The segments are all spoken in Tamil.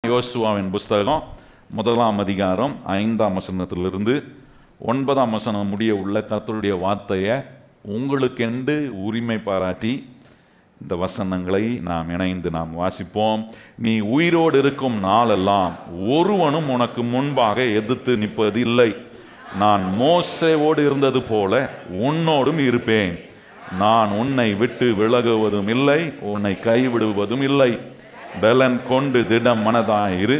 யோசுவாவின் புஸ்தகம் 1ஆம் அதிகாரம் 5ஆம் வசனத்திலிருந்து 9ஆம் வசனம் முடிய உள்ள கர்த்தருடைய வார்த்தையை உங்களுக்கென்று உரிமை பாராட்டி இந்த வசனங்களை நாம் இணைந்து நாம் வாசிப்போம். நீ உயிரோடு இருக்கும் நாளெல்லாம் ஒருவனும் உனக்கு முன்பாக எதிர்த்து நிற்பது இல்லை. நான் மோசேவோடு இருந்தது போல உன்னோடும் இருப்பேன். நான் உன்னை விட்டு விலகுவதும் இல்லை, உன்னை கைவிடுவதும் இல்லை. பலன் கொண்டு திடம் மனதாயிரு.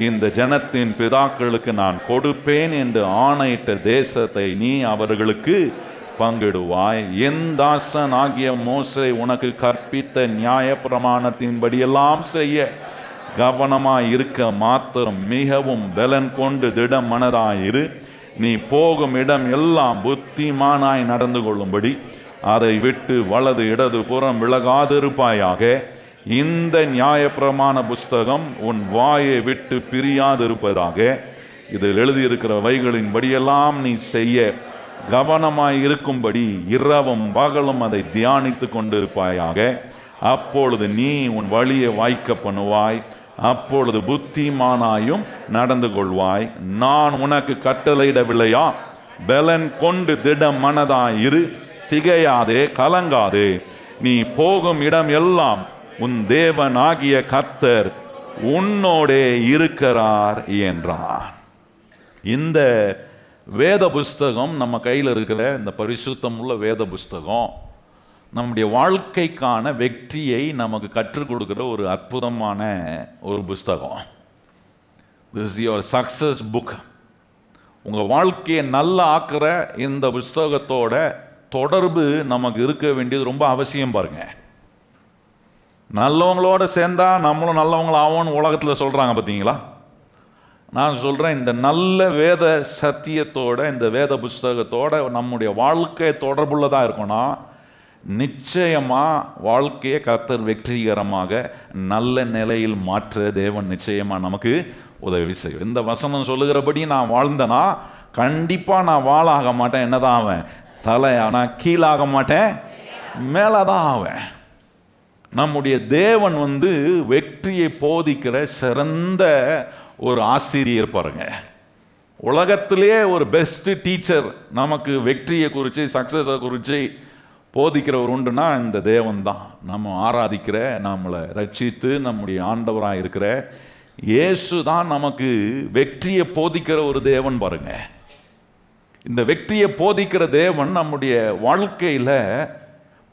இந்த ஜனத்தின் பிதாக்களுக்கு நான் கொடுப்பேன் என்று ஆணையிட்ட தேசத்தை நீ அவர்களுக்கு பங்கிடுவாய். என் தாசன் ஆகிய மோசே உனக்கு கற்பித்த நியாய பிரமாணத்தின்படியெல்லாம் செய்ய கவனமாய் இருக்க மாத்திரம் மிகவும் பலன் கொண்டு திடம் மனதாயிரு. நீ போகும் இடம் எல்லாம் புத்திமானாய் நடந்து கொள்ளும்படி அதை விட்டு வலது இடது புறம் விலகாதிருப்பாயாக. இந்த நியாயப்பிரமாண புஸ்தகம் உன் வாயை விட்டு பிரியாதிருப்பதாக. இதில் எழுதியிருக்கிற வைகளின்படியெல்லாம் நீ செய்ய கவனமாய் இருக்கும்படி இரவும் பகலும் அதை தியானித்து கொண்டிருப்பாயாக. அப்பொழுது நீ உன் வழியை வாய்க்க பண்ணுவாய், அப்பொழுது புத்திமானாயும் நடந்து கொள்வாய். நான் உனக்கு கட்டளையிடவில்லையா? பலன் கொண்டு திடம் மனதாயிரு, திகையாதே, கலங்காதே. நீ போகும் இடம் எல்லாம் உன் தேவன் ஆகிய கர்த்தர் உன்னோடே இருக்கிறார் என்றார். இந்த வேத புஸ்தகம் நம்ம கையில் இருக்கிற இந்த பரிசுத்தம் உள்ள வேத புஸ்தகம் நம்முடைய வாழ்க்கைக்கான வெற்றியை நமக்கு கற்றுக் கொடுக்கிற ஒரு அற்புதமான ஒரு புஸ்தகம். This is your success book. உங்கள் வாழ்க்கையை நல்லா ஆக்குற இந்த புஸ்தகத்தோட தொடர்பு நமக்கு இருக்க வேண்டியது ரொம்ப அவசியம். பாருங்க, நல்லவங்களோட சேர்ந்தா நம்மளும் நல்லவங்கள ஆவோன்னு உலகத்தில் சொல்கிறாங்க பார்த்தீங்களா? நான் சொல்கிறேன், இந்த நல்ல வேத சத்தியத்தோட இந்த வேத புஸ்தகத்தோட நம்முடைய வாழ்க்கை தொடர்புள்ளதாக இருக்கும்னா நிச்சயமாக வாழ்க்கையை கர்த்தர் வெற்றிகரமாக நல்ல நிலையில் மாற்ற தேவன் நிச்சயமாக நமக்கு உதவி செய்யும். இந்த வசனம் சொல்லுகிறபடி நான் வாழ்ந்தேன்னா கண்டிப்பாக நான் வாழாக மாட்டேன். என்னதான் ஆவேன்? தலை. நான் கீழாக மாட்டேன், மேலே தான் ஆவேன். நம்முடைய தேவன் வெற்றியை போதிக்கிற சிறந்த ஒரு ஆசிரியர். பாருங்க, உலகத்திலே ஒரு பெஸ்ட் டீச்சர் நமக்கு வெற்றியை குறித்து சக்ஸஸை குறித்து போதிக்கிறவர் உண்டுனா இந்த தேவன் தான். நம்ம ஆராதிக்கிற, நம்மளை ரட்சித்து நம்முடைய ஆண்டவராக இருக்கிற இயேசு தான் நமக்கு வெற்றியை போதிக்கிற ஒரு தேவன். பாருங்க, இந்த வெற்றியை போதிக்கிற தேவன் நம்முடைய வாழ்க்கையில்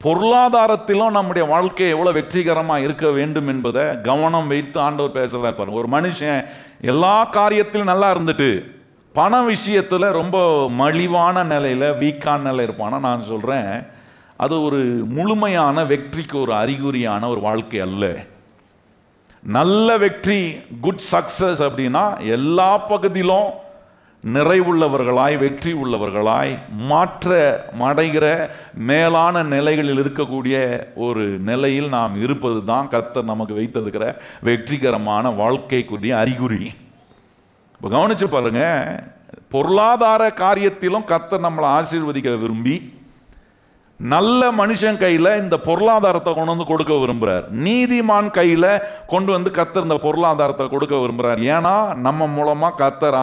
பொருளாதாரத்திலும் நம்முடைய வாழ்க்கை எவ்வளோ வெற்றிகரமாக இருக்க வேண்டும் என்பதை கவனம் வைத்து ஆண்டவர் பேசுகிறதா இருப்பார். ஒரு மனுஷன் எல்லா காரியத்திலும் நல்லா இருந்துட்டு பண விஷயத்தில் ரொம்ப மலிவான நிலையில் வீக்கான நிலை இருப்பானா, நான் சொல்கிறேன் அது ஒரு முழுமையான வெற்றிக்கு ஒரு அறிகுறியான ஒரு வாழ்க்கை அல்ல. நல்ல வெற்றி, குட் சக்சஸ் அப்படின்னா எல்லா பகுதியிலும் நிறைவுள்ளவர்களாய், வெற்றி உள்ளவர்களாய், மாற்ற அடைகிற மேலான நிலைகளில் இருக்கக்கூடிய ஒரு நிலையில் நாம் இருப்பது தான் கர்த்தர் நமக்கு வைத்திருக்கிற வெற்றிகரமான வாழ்க்கைக்குரிய அறிகுறி. இப்போ கவனிச்சு பாருங்க, பொருளாதார காரியத்திலும் கர்த்தர் நம்மளை ஆசீர்வதிக்க விரும்பி நல்ல மனுஷன் கையில் இந்த பொருளாதாரத்தை கொண்டு வந்து கொடுக்க விரும்புகிறார். நீதிமான் கையில் கொண்டு வந்து கர்த்தர் இந்த பொருளாதாரத்தை கொடுக்க விரும்புகிறார். ஏன்னா நம்ம மூலமாக கர்த்தர்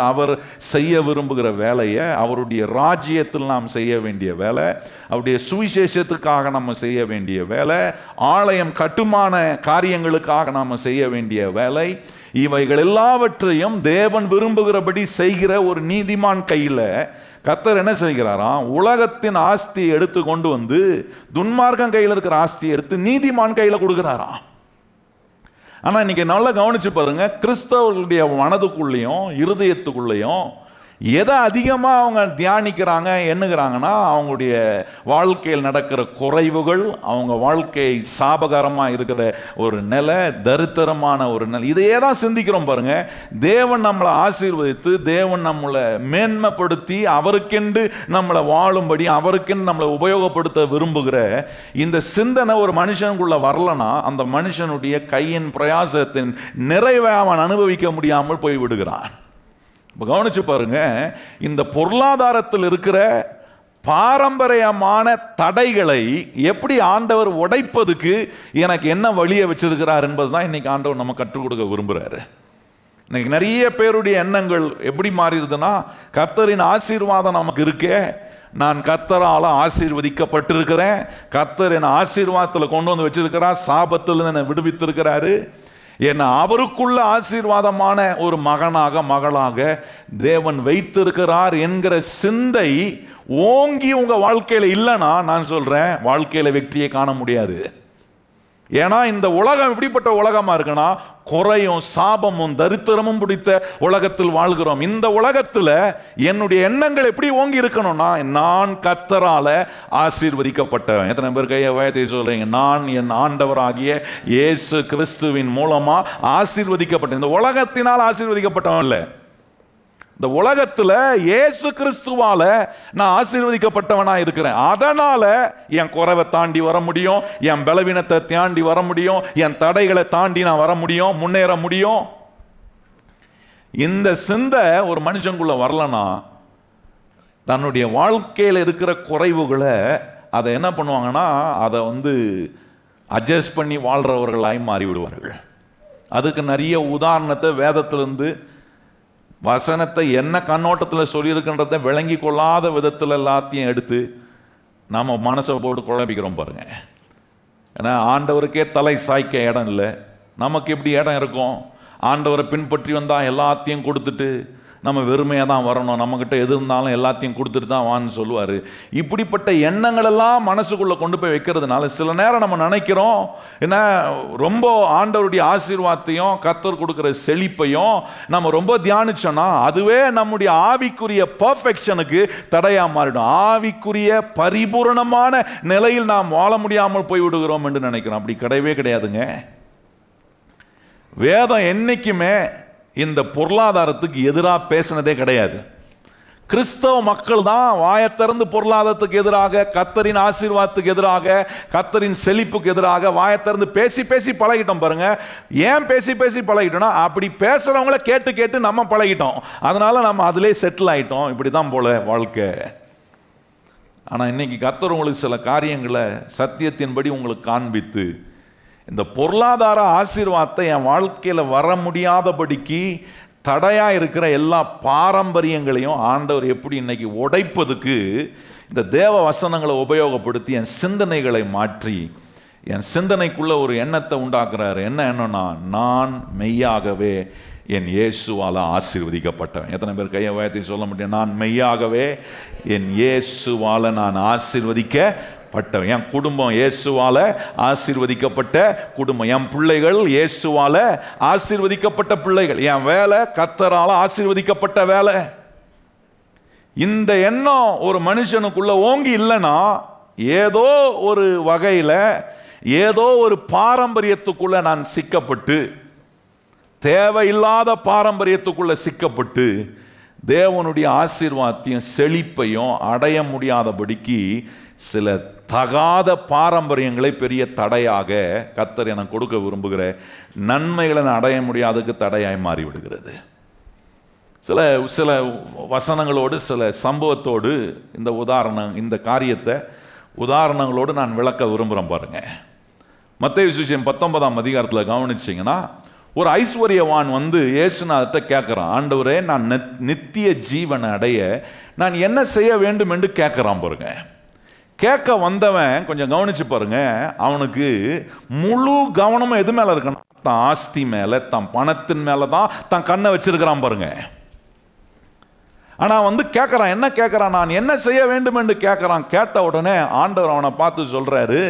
அவர் செய்ய விரும்புகிற வேலையை, அவருடைய ராஜ்யத்தில் நாம் செய்ய வேண்டிய வேலை, அவருடைய சுவிசேஷத்துக்காக நம்ம செய்ய வேண்டிய வேலை, ஆலயம் கட்டுமான காரியங்களுக்காக நாம் செய்ய வேண்டிய வேலை, இவைகள் எல்லாவற்றையும் தேவன் விரும்புகிறபடி செய்கிற ஒரு நீதிமான் கையில் கர்த்தர் என்ன செய்கிறாராம்? உலகத்தின் ஆஸ்தியை எடுத்து கொண்டு வந்து துன்மார்க்கன் கையில் இருக்கிற ஆஸ்தியை எடுத்து நீதிமான் கையில் கொடுக்கிறாராம். ஆனால் இன்னைக்கு நல்லா கவனிச்சு பாருங்க, கிறிஸ்தவர்களுடைய மனதுக்குள்ளேயும் இருதயத்துக்குள்ளேயும் எதை அதிகமாக அவங்க தியானிக்கிறாங்க, எண்ணுகிறாங்கன்னா அவங்களுடைய வாழ்க்கையில் நடக்கிற குறைவுகள், அவங்க வாழ்க்கை சாபகரமாக இருக்கிற ஒரு நிலை, தரித்திரமான ஒரு நிலை, இதையே தான் சிந்திக்கிறோம். பாருங்க, தேவன் நம்மளை ஆசீர்வதித்து, தேவன் நம்மளை மேன்மைப்படுத்தி, அவருக்கென்று நம்மளை வாழும்படி, அவருக்கென்று நம்மளை உபயோகப்படுத்த விரும்புகிற இந்த சிந்தனை ஒரு மனுஷனுக்குள்ள வரலனா அந்த மனுஷனுடைய கையின் பிரயாசத்தின் நிறைவை அவன் அனுபவிக்க முடியாமல் போய் விடுகிறான். இப்போ கவனிச்சு பாருங்க, இந்த பொருளாதாரத்தில் இருக்கிற பாரம்பரியமான தடைகளை எப்படி ஆண்டவர் உடைப்பதுக்கு எனக்கு என்ன வழியை வச்சிருக்கிறார் என்பதுதான் இன்னைக்கு ஆண்டவர் நம்ம கற்றுக் கொடுக்க விரும்புகிறாரு. இன்னைக்கு நிறைய பேருடைய எண்ணங்கள் எப்படி மாறிடுதுன்னா, கர்த்தரின் ஆசீர்வாதம் நமக்கு இருக்கே, நான் கர்த்தரால் ஆசீர்வதிக்கப்பட்டிருக்கிறேன், கர்த்தர் என்னை ஆசீர்வாதத்தில் கொண்டு வந்து வச்சிருக்கிறார், சாபத்தில் என்னை விடுவித்திருக்கிறாரு, என்னை அவருக்குள்ள ஆசீர்வாதமான ஒரு மகனாக மகளாக தேவன் வைத்திருக்கிறார் என்கிற சிந்தை ஓங்கி உங்க வாழ்க்கையில இல்லைன்னா நான் சொல்றேன், வாழ்க்கையில வெற்றியை காண முடியாது. ஏன்னா இந்த உலகம் எப்படிப்பட்ட உலகமா இருக்குன்னா, குறையும் சாபமும் தரித்திரமும் பிடித்த உலகத்தில் வாழ்கிறோம். இந்த உலகத்துல என்னுடைய எண்ணங்கள் எப்படி ஓங்கி இருக்கணும்னா, நான் கர்த்தரால ஆசீர்வதிக்கப்பட்டவன். எத்தனை பேர் கையை வயத்தை சொல்றீங்க? நான் என் ஆண்டவராகிய இயேசு கிறிஸ்துவின் மூலமா ஆசீர்வதிக்கப்பட்டேன். இந்த உலகத்தினால் ஆசீர்வதிக்கப்பட்டவன் இல்லை, இந்த உலகத்துல இயேசு கிறிஸ்துவால நான் ஆசீர்வதிக்கப்பட்டவனா இருக்கிறேன். அதனால என் குறைவை தாண்டி வர முடியும், என் பலவீனத்தை தாண்டி வர முடியும், என் தடைகளை தாண்டி நான் வர முடியும், முன்னேற முடியும். இந்த சிந்தை ஒரு மனுஷனுக்குள்ள வரலனா தன்னுடைய வாழ்க்கையில் இருக்கிற குறைவுகளை அதை என்ன பண்ணுவாங்கன்னா, அதை அட்ஜஸ்ட் பண்ணி வாழ்றவர்களாய் மாறிவிடுவார்கள். அதுக்கு நிறைய உதாரணத்தை வேதத்திலிருந்து வசனத்தை என்ன கண்ணோட்டத்தில் சொல்லியிருக்கின்றதை விளங்கி கொள்ளாத விதத்தில் எல்லாத்தையும் எடுத்து நம்ம மனசை போட்டு குழப்பிக்கிறோம் பாருங்க. ஏன்னா ஆண்டவருக்கே தலை சாய்க்க இடம் இல்லை, நமக்கு எப்படி இடம் இருக்கும்? ஆண்டவரை பின்பற்றி வந்தால் எல்லாத்தையும் கொடுத்துட்டு நம்ம வெறுமையாக தான் வரணும், நம்மக்கிட்ட எது இருந்தாலும் எல்லாத்தையும் கொடுத்துட்டு தான் வான்னு சொல்லுவார். இப்படிப்பட்ட எண்ணங்கள் எல்லாம் மனசுக்குள்ளே கொண்டு போய் வைக்கிறதுனால சில நேரம் நம்ம நினைக்கிறோம், ஏன்னா ரொம்ப ஆண்டவருடைய ஆசீர்வாதத்தையும் கர்த்தர் கொடுக்குற செழிப்பையும் நம்ம ரொம்ப தியானிச்சோன்னா அதுவே நம்முடைய ஆவிக்குரிய பர்ஃபெக்ஷனுக்கு தடையாக மாறிடும். ஆவிக்குரிய பரிபூரணமான நிலையில் நாம் வாழ முடியாமல் போய்விடுகிறோம் என்று நினைக்கிறோம். அப்படி கிடையவே கிடையாதுங்க. வேதம் என்னைக்குமே இந்த பொருளாதாரத்துக்கு எதிராக பேசினதே கிடையாது. கிறிஸ்தவ மக்கள் தான் வாயை திறந்து பொருளாதாரத்துக்கு எதிராக, கர்த்தரின் ஆசீர்வாதத்துக்கு எதிராக, கர்த்தரின் செழிப்புக்கு எதிராக வாயை திறந்து பேசி பேசி பழகிட்டோம் பாருங்க. ஏன் பேசி பேசி பழகிட்டோம்னா, அப்படி பேசுறவங்கள கேட்டு கேட்டு நம்ம பழகிட்டோம், அதனால நம்ம அதிலே செட்டில் ஆயிட்டோம். இப்படி தான் போல வாழ்க்கை. ஆனால் இன்னைக்கு கர்த்தர் உங்களுக்கு சில காரியங்களை சத்தியத்தின்படி உங்களுக்கு காண்பித்து இந்த பொருளாதார ஆசீர்வாதத்தை என் வாழ்க்கையில் வர முடியாதபடிக்கு தடையாக இருக்கிற எல்லா பாரம்பரியங்களையும் ஆண்டவர் எப்படி இன்னைக்கு உடைப்பதுக்கு இந்த தேவ வசனங்களை உபயோகப்படுத்தி என் சிந்தனைகளை மாற்றி என் சிந்தனைக்குள்ள ஒரு எண்ணத்தை உண்டாக்குறாரு. என்ன எண்ணம்னா, நான் மெய்யாகவே என் இயேசுவால் ஆசீர்வதிக்கப்பட்டவன். எத்தனை பேர் கையை உயர்த்தி சொல்ல முடியும்? நான் மெய்யாகவே என் இயேசுவால் நான் ஆசீர்வதிக்கப்பட்டவன். என் குடும்பம் இயேசுவால ஆசீர்வதிக்கப்பட்ட குடும்பம், என் பிள்ளைகள் இயேசுவால ஆசீர்வதிக்கப்பட்ட பிள்ளைகள், என் வேலை கர்த்தரால ஆசீர்வதிக்கப்பட்ட வேலை. இந்த எண்ணம் ஒரு மனுஷனுக்குள்ள ஓங்கி இல்லைன்னா ஏதோ ஒரு வகையில் ஏதோ ஒரு பாரம்பரியத்துக்குள்ள நான் சிக்கப்பட்டு, தேவையில்லாத பாரம்பரியத்துக்குள்ள சிக்கப்பட்டு தேவனுடைய ஆசீர்வாதத்தையும் செழிப்பையும் அடைய முடியாதபடிக்கு சில தகாத பாரம்பரியங்களை பெரிய தடையாக கர்த்தர் எனக்கு கொடுக்க விரும்புகிற நன்மைகளை அடைய முடியாததுக்கு தடையாய் மாறிவிடுகிறது. சில சில வசனங்களோடு சில சம்பவத்தோடு இந்த காரியத்தை உதாரணங்களோடு நான் விளக்க விரும்புகிறேன் பாருங்க. மத்தேயு சுவிசேஷம் 19ஆம் அதிகாரத்தில் கவனிச்சிங்கன்னா, ஒரு ஐஸ்வர்யவான் இயேசுநாதர்கிட்ட கேட்குறான், ஆண்டவரே நான் நித்திய ஜீவனை அடைய நான் என்ன செய்ய வேண்டும் என்று கேட்குறான் பாருங்க. கேட்க வந்தவன் கொஞ்சம் கவனிச்சு பாருங்க, அவனுக்கு முழு கவனமும் எது மேல இருக்கணும்? தான் ஆஸ்தி மேல, தான் பணத்தின் மேல தான் தான் கண்ணை வச்சிருக்கிறான் பாருங்க. ஆனா கேட்கறான், என்ன கேட்கறான்? நான் என்ன செய்ய வேண்டும் என்று கேட்கறான். கேட்ட உடனே ஆண்டவர் அவனை பார்த்து சொல்றாரு,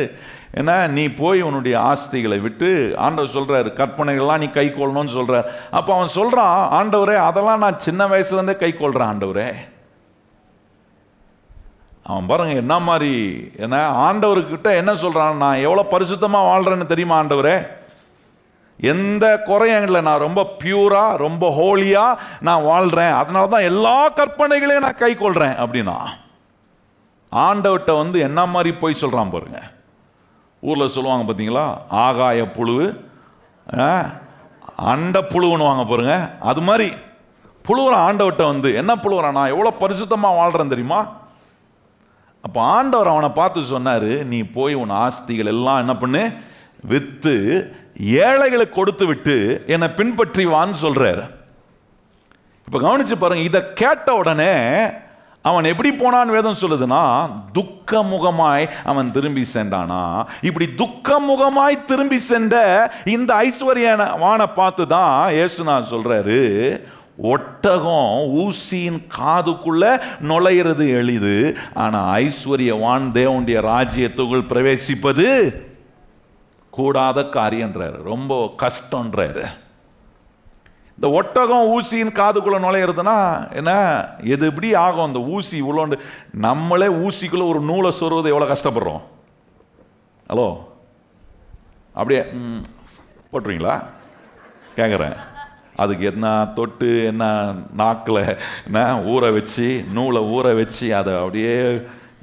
என்ன நீ போய் உன்னுடைய ஆஸ்திகளை விட்டு, ஆண்டவர் சொல்றாரு கற்பனைகள்லாம் நீ கை கொள்ளணும்னு சொல்றாரு. அப்ப அவன் சொல்றான், ஆண்டவரே அதெல்லாம் நான் சின்ன வயசுல இருந்தே கை கொள்றேன் ஆண்டவரே. அவன் பாருங்க என்ன மாதிரி, என்ன ஆண்டவர்கிட்ட என்ன சொல்றான், நான் எவ்வளவு பரிசுத்தமா வாழ்றேன்னு தெரியுமா ஆண்டவரே, எந்த குறையும் இல்லை, நான் ரொம்ப பியூரா ரொம்ப ஹோலியா நான் வாழ்றேன், அதனால தான் எல்லா கற்பனைகளையும் நான் கை கொள்றேன் அப்படின்னா. ஆண்டவர்கிட்ட என்ன மாதிரி போய் சொல்றான் பாருங்க. ஊர்ல சொல்லுவாங்க பார்த்தீங்களா, ஆகாய புழு அண்ட புழுன்னு வாங்க பாருங்க, அது மாதிரி புழுவுறான் ஆண்டவர்கிட்ட. என்ன புழுவுறான், நான் எவ்வளோ பரிசுத்தமாக வாழ்றேன் தெரியுமா, அப்போ ஆண்டவர் அவனை பார்த்து சொன்னார், நீ போய் உன் ஆஸ்திகள் எல்லாம் என்ன பண்ணு, விற்று ஏழைகளுக்கு கொடுத்து விட்டு என்னை பின்பற்றி வான்னு சொல்றாரு. இப்போ கவனிச்சு பாருங்க, இதை கேட்ட உடனே அவன் எப்படி போனான்னு வேதம் சொல்லுதுன்னா, துக்க முகமாய் அவன் திரும்பி சென்றானா. இப்படி துக்க முகமாய் திரும்பி சென்ற இந்த ஐஸ்வர்யவானை பார்த்து தான் இயேசுநாதர் சொல்றாரு, ஒட்டகம் ஊசியின் காதுக்குள்ள நுழையிறது எளிது, ஆனா ஐஸ்வர்யவான் தேவனுடைய ராஜ்யத்துக்குள் பிரவேசிப்பது கூடாத காரியன்றாரு, ரொம்ப கஷ்டன்றாரு. இந்த ஒட்டகம் ஊசியின் காதுக்குள்ள நுழையிறதுனா என்ன, எது எப்படி ஆகும்? அந்த ஊசி உள்ளோண்டு நம்மளே ஊசிக்குள்ள ஒரு நூலை சொருவது எவ்வளோ கஷ்டப்படுறோம். ஹலோ, அப்படியே போட்டுருவீங்களா கேட்குறேன். அதுக்கு என்ன தொட்டு என்ன நாக்கில் என்ன ஊற வச்சு நூலை ஊற வச்சு அதை அப்படியே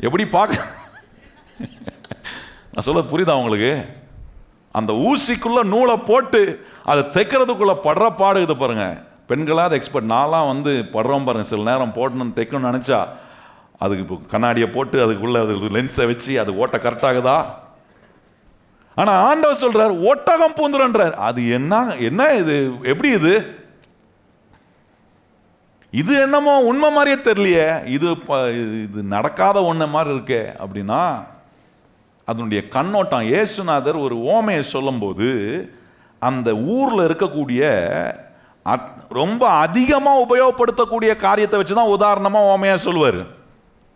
எப்படி பார்க்க, நான் சொல்ல புரியுதா உங்களுக்கு? அந்த ஊசிக்குள்ள நூலை போட்டு அதை தைக்கிறதுக்குள்ள படுற பாடுகுது பாருங்க. பெண்களாக எக்ஸ்பர்ட், நான்லாம் வந்து படுறோம் பாருங்க. சில நேரம் போட்டணும்னு தைக்கணும்னு நினச்சா அதுக்கு இப்போ கண்ணாடியை போட்டு அதுக்குள்ள அது லென்ஸை வச்சு அது ஓட்ட கரெக்டாகுதா? ஆனால் ஆண்டவர் சொல்றார் ஒட்டகம் பூந்துறன்றார். அது என்ன இது, எப்படி இது இது என்னமோ உண்மை மாதிரியே தெரியலையே, இது நடக்காத ஒன்று மாதிரி இருக்கே அப்படின்னா அதனுடைய கண்ணோட்டம். இயேசுநாதர் ஒரு ஓமையை சொல்லும்போது அந்த ஊரில் இருக்கக்கூடிய ரொம்ப அதிகமாக உபயோகப்படுத்தக்கூடிய காரியத்தை வச்சு தான் உதாரணமாக ஓமையாக சொல்லுவார்.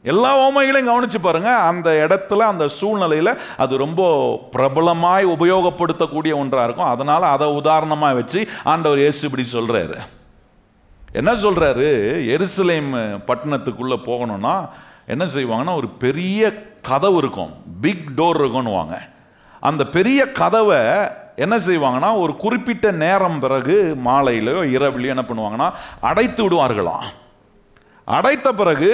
எல்லா ஓமைகளையும் கவனிச்சு பாருங்க, அந்த இடத்துல அந்த சூழ்நிலையில் அது ரொம்ப பிரபலமாய் உபயோகப்படுத்தக்கூடிய ஒன்றாக இருக்கும். அதனால அதை உதாரணமாக வச்சு ஆண்டவர் இயேசு இப்படி சொல்றாரு. என்ன சொல்றாரு, எருசலேம் பட்டணத்துக்குள்ள போகணும்னா என்ன செய்வாங்கன்னா, ஒரு பெரிய கதவு இருக்கும், பிக் டோர் இருக்கும்னு வாங்க. அந்த பெரிய கதவை என்ன செய்வாங்கன்னா ஒரு குறிப்பிட்ட நேரம் பிறகு மாலையிலையோ இரவுலையோ என்ன பண்ணுவாங்கன்னா அடைத்து விடுவார்களாம். அடைத்த பிறகு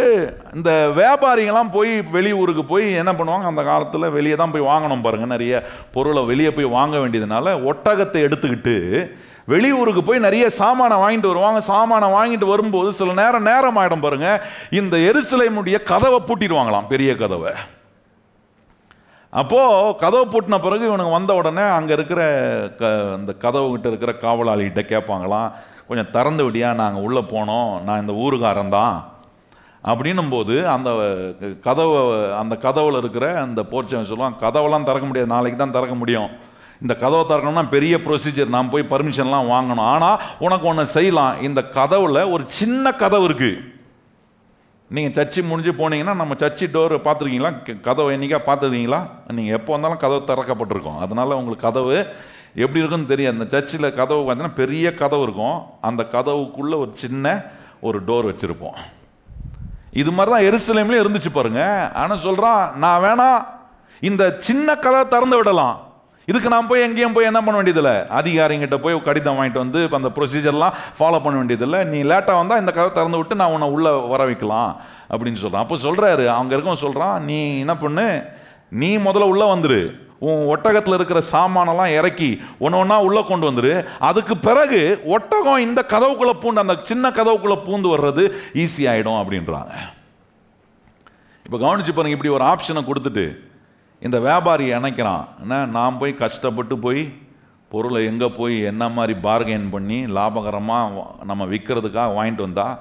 இந்த வியாபாரிகள்லாம் போய் வெளியூருக்கு போய் என்ன பண்ணுவாங்க, அந்த காலத்தில் வெளியே தான் போய் வாங்கணும் பாருங்க, நிறைய பொருளை வெளியே போய் வாங்க வேண்டியதுனால ஒட்டகத்தை எடுத்துக்கிட்டு வெளியூருக்கு போய் நிறைய சாமானை வாங்கிட்டு வருவாங்க. சாமானை வாங்கிட்டு வரும்போது சில நேரம் ஆகிடும் பாருங்க, இந்த எருசலேமுடைய கதவை பூட்டிடுவாங்களாம், பெரிய கதவை. அப்போது கதவை பூட்டின பிறகு இவனுக்கு வந்த உடனே அங்கே இருக்கிற அந்த கதவுகிட்ட இருக்கிற காவலாளிகிட்ட கேட்பாங்களாம், கொஞ்சம் திறந்து விடியா, நாங்கள் உள்ளே போனோம், நான் இந்த ஊருக்காரன் தான் அப்படின்னும் போது அந்த கதவில் இருக்கிற அந்த போர்ச்சவன் சொல்லுவான், கதவெல்லாம் திறக்க முடியாது, நாளைக்கு தான் திறக்க முடியும், இந்த கதவை திறக்கணும்னா பெரிய ப்ரொசீஜர், நான் போய் பர்மிஷன்லாம் வாங்கணும், ஆனால் உனக்கு ஒன்று செய்யலாம், இந்த கதவில் ஒரு சின்ன கதவு இருக்குது, நீங்கள் சர்ச்சு முடிஞ்சு போனீங்கன்னா நம்ம சர்ச்சு டோர் பார்த்துருக்கீங்களா, கதவை என்னைக்கா பார்த்துருக்கீங்களா? நீங்கள் எப்போ வந்தாலும் கதவு திறக்கப்பட்டிருக்கோம், அதனால் உங்களுக்கு கதவு எப்படி இருக்குன்னு தெரியும். அந்த சர்ச்சில் கதவு பார்த்தீங்கன்னா பெரிய கதவு இருக்கும், அந்த கதவுக்குள்ளே ஒரு சின்ன ஒரு டோர் வச்சுருப்போம். இது மாதிரி தான் எருசலேம்லேயும் இருந்துச்சு பாருங்க. ஆனால் சொல்கிறான், நான் வேணா இந்த சின்ன கதவை திறந்து விடலாம், இதுக்கு நான் போய் எங்கேயும் போய் என்ன பண்ண வேண்டியதில்லை, அதிகாரிங்கிட்ட போய் கடிதம் வாங்கிட்டு வந்து இப்போ அந்த ப்ரொசீஜர்லாம் ஃபாலோ பண்ண வேண்டியதில்லை, நீ லேட்டாக வந்தால் இந்த கதவை திறந்து விட்டு நான் உன்னை உள்ளே வர வைக்கலாம் அப்படின்னு சொல்கிறான். அப்போ சொல்கிறாரு, அவங்க இருக்கவங்க சொல்கிறான், நீ என்ன பண்ணு, நீ முதல்ல உள்ளே வந்துரு, உன் ஒட்டகத்தில் இருக்கிற சாமானெல்லாம் இறக்கி ஒன்றா உள்ளே கொண்டு வந்துரு, அதுக்கு பிறகு ஒட்டகம் இந்த கதவுக்குள்ளே பூண்டு அந்த சின்ன கதவுக்குள்ளே பூந்து வர்றது ஈஸி ஆகிடும் அப்படின்றாங்க. இப்போ கவனிச்சு பாருங்க, இப்படி ஒரு ஆப்ஷனை கொடுத்துட்டு இந்த வியாபாரி நினைக்கிறான், என்ன நான் போய் கஷ்டப்பட்டு போய் பொருளை எங்கே போய் என்ன மாதிரி பார்கெயின் பண்ணி லாபகரமாக நம்ம விற்கிறதுக்காக வாங்கிட்டு வந்தால்,